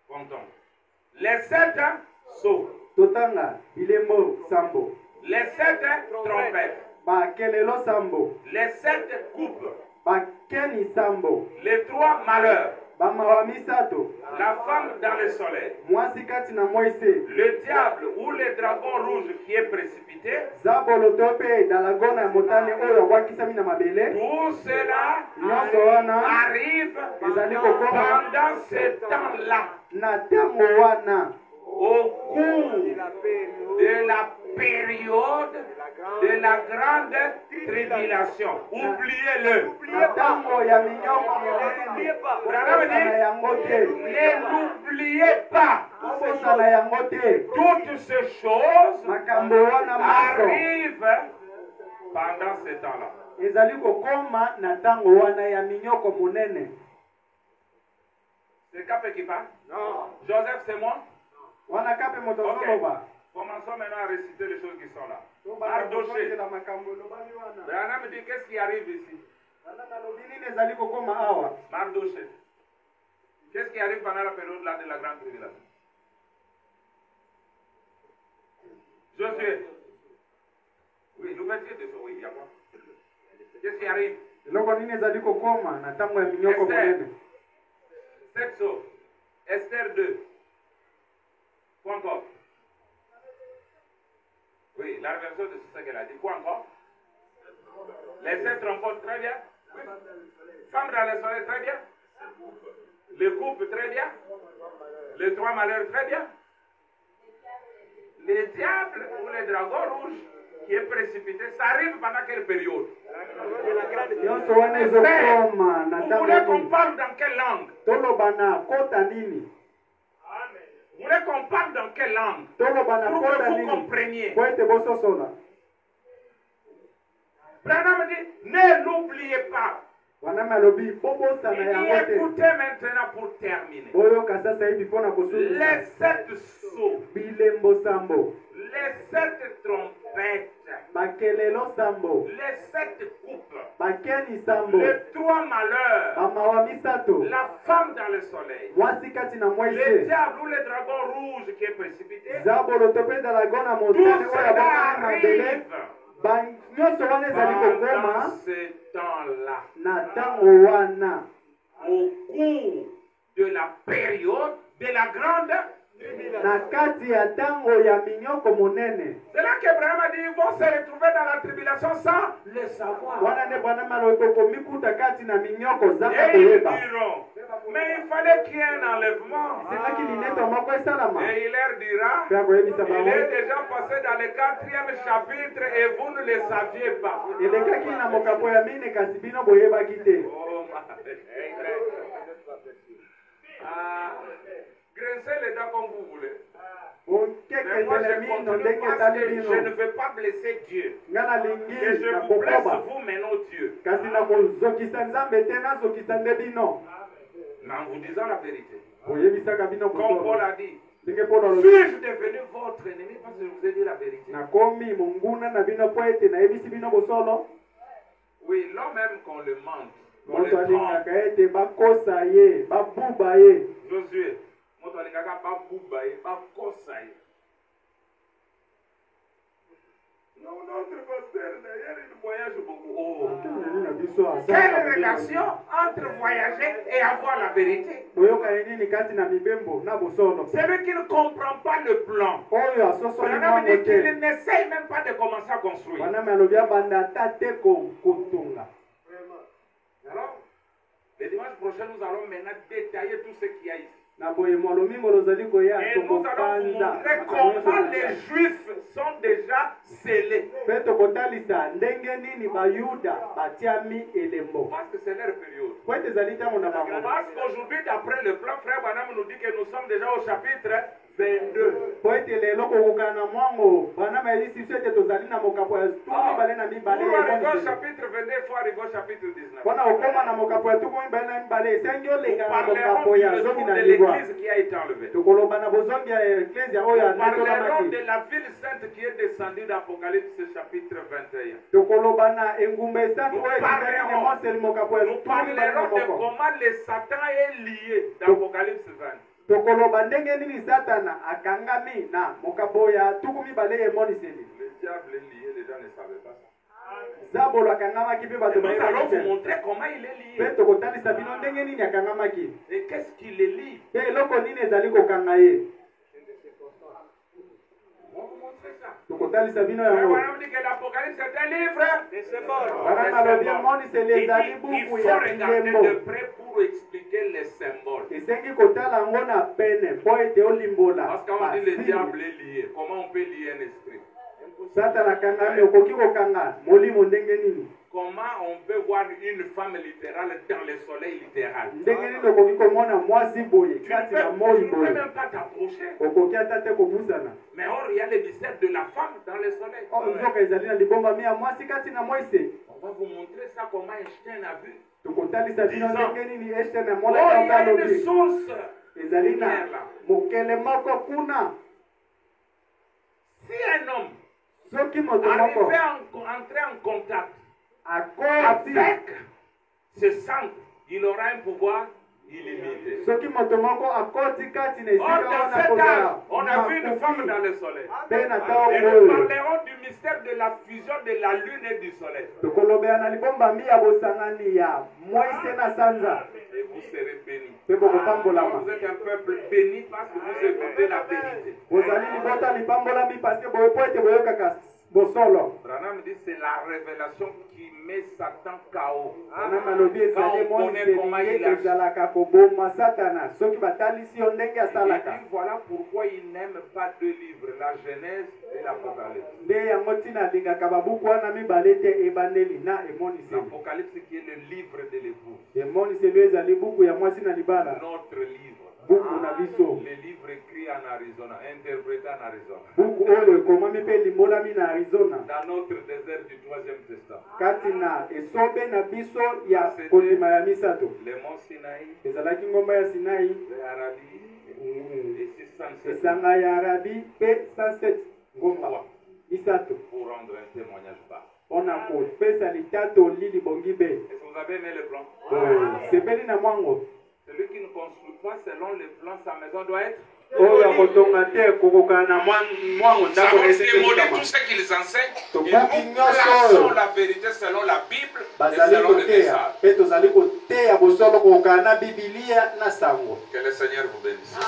Comptons. Les 7 sceaux. Les 7 trompettes. Les 7 coupes. Les 3 malheurs. La femme dans le soleil. Le diable ou le dragon rouge qui est précipité. Tout cela arrive pendant ce temps-là. Au cours de la période de la grande tribulation. Oubliez-le. Ne l'oubliez pas. Toutes ces choses arrivent pendant ce temps-là. C'est Capé qui parle? Non. Joseph, c'est moi? Okay. Commençons maintenant à réciter les choses qui sont là. Mardoché. Branham me dit qu'est-ce qui arrive ici? Mardoché. Qu'est-ce qui arrive pendant la période là de la grande tribulation? Josué. Oui, l'ouverture de ce oui, il y a quoi? Qu'est-ce qui arrive? Esther. 7 sceaux. Esther 2. Quoi encore? Oui, la révélation de ce qu'elle a dit. Quoi encore? Les 7 trompettes, très bien. Oui. Femme dans le soleil, très bien. Les coupes, très bien. Les 3 malheurs, très bien. Les diables ou les dragons rouges qui est précipité, ça arrive pendant quelle période? Vous voulez qu'on parle dans quelle langue? Vous voulez qu'on parle dans quelle langue? Pour que vous compreniez. Branham dit, ne l'oubliez pas. Il dit, écoutez maintenant pour terminer. Les 7 sceaux. Les 7 trompettes. Les 7 coupes. Les 3 malheurs. La femme dans le soleil. Le diable ou le dragon rouge qui est précipité. Tout cela arrive pendant ce temps-là. Au cours de la période de la grande. C'est là qu'Abraham a dit ils vont se retrouver dans la tribulation sans le savoir. Et ils diront, mais il fallait qu'il y ait un enlèvement. Et il leur dira, il est déjà passé dans le 4e chapitre et vous ne le saviez pas. Grincez les dents comme vous voulez. Mais moi je continue parce que je ne veux pas blesser Dieu. Et je vous blesse vous mais non Dieu. Mais en vous disant la vérité. Comme Paul a dit. Suis-je devenu votre ennemi parce que je vous ai dit la vérité? Oui, l'homme même qu'on le mente. On le trompe. Josué. Non, notre pasteur, d'ailleurs, il voyage beaucoup. Oh. Quelle Quelle relation entre voyager et avoir la vérité? Celui qui ne comprend pas le plan, il n'essaye même pas de commencer à construire. Alors, le dimanche prochain, nous allons maintenant détailler tout ce qu'il y a ici. Et nous allons vous montrer comment les Juifs sont déjà scellés. Parce que c'est leur période. Parce qu'aujourd'hui, d'après le plan, frère Branham nous dit que nous sommes déjà au chapitre 22. Pour arriver au chapitre 22, il faut arriver au chapitre 19. Nous parlerons de l'église qui a été enlevée. Nous parlerons de la ville sainte qui est descendue d'Apocalypse chapitre 21. Nous parlerons de comment le Satan est lié d'Apocalypse 20. Le diable est lié les gens ne savaient pas ça. Nous allons vous montrer comment il est lié. Et qu'est-ce qui le lie? On va vous montrer ça. On dit que l'Apocalypse est un livre de symboles. Il faut regarder de près pour expliquer les symboles. Parce qu'on dit le diable est lié. Comment on peut lier un esprit? Comment on peut voir une femme littérale dans le soleil littéral? Tu ne peux même pas t'approcher. Mais or, il y a le mystère de la femme dans le soleil. On va vous montrer ça comment Einstein a vu. Disant, oh, il y a une source lumière là. Si un homme arrivait à entrer en contact avec ce centre, il aura un pouvoir illimité. Or, dans cet âge, on a vu une femme dans le soleil. Et nous parlerons du mystère de la fusion de la lune et du soleil. Et vous serez bénis. Vous êtes un peuple béni parce que vous écoutez la vérité. Branham dit que c'est la révélation qui met Satan KO. Quand on connaît comment il agit. Et voilà pourquoi il n'aime pas deux livres, la Genèse et l'Apocalypse. L'Apocalypse qui est le livre de l'époux. Notre livre. Le livre écrit en Arizona, interprété en Arizona. Dans notre désert du 3e testament. Les monts Sinaï, les Arabie, et 607. Pourquoi? Pour rendre un témoignage bas. Est-ce que vous avez aimé le plan? Celui qui ne construit pas selon le plan, sa maison doit être. Ça va démolir tout ce qu'ils enseignent. Et nous plaçons la vérité selon la Bible et selon le message. Que le Seigneur vous bénisse.